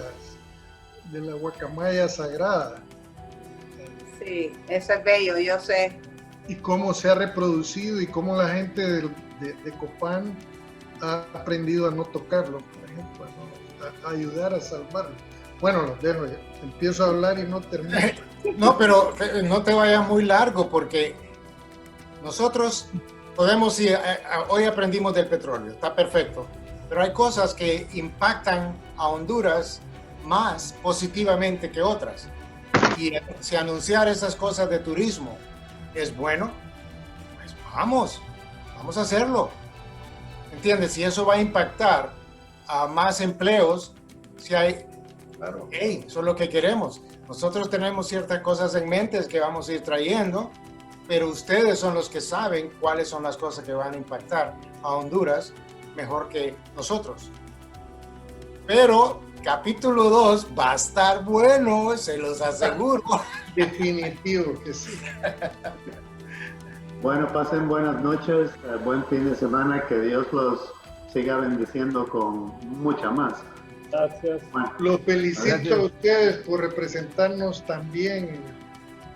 la Guacamaya Sagrada. Sí, eso es bello, yo sé. Y cómo se ha reproducido y cómo la gente de Copán ha aprendido a no tocarlo, por ejemplo, a ayudar a salvarlo. Bueno, los dejo ya. Empiezo a hablar y no termino. no, pero no te vayas muy largo porque nosotros podemos ir, hoy aprendimos del petróleo, está perfecto, pero hay cosas que impactan a Honduras más positivamente que otras. Y si anunciar esas cosas de turismo es bueno, pues vamos a hacerlo. ¿Entiendes? Si eso va a impactar a más empleos, si hay... Claro, eso es lo que queremos. Nosotros tenemos ciertas cosas en mente que vamos a ir trayendo, pero ustedes son los que saben cuáles son las cosas que van a impactar a Honduras mejor que nosotros. Pero capítulo 2 va a estar bueno, se los aseguro. Definitivo que sí. Bueno, pasen buenas noches, buen fin de semana, que Dios los siga bendiciendo con mucha más. Gracias. Bueno, Los felicito gracias a ustedes por representarnos también en el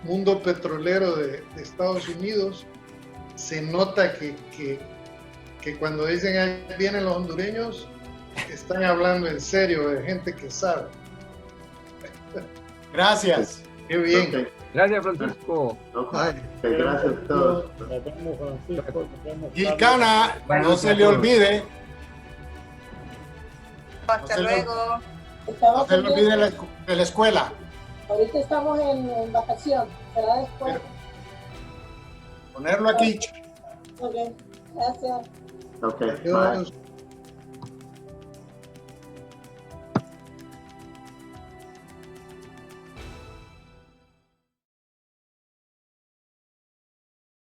mundo petrolero de Estados Unidos. Se nota que cuando dicen ahí vienen los hondureños, están hablando en serio de gente que sabe. Gracias. Qué bien. Okay. Gracias, Francisco. Okay. Gracias a todos. Nos vemos, Francisco. Nos vemos, Gilcana, Bueno, no se le olvide. Hasta luego. No se le olvide de la escuela. Ahorita estamos en vacación, será después. Ponerlo aquí. Ok, gracias. Okay. Adiós. Bye.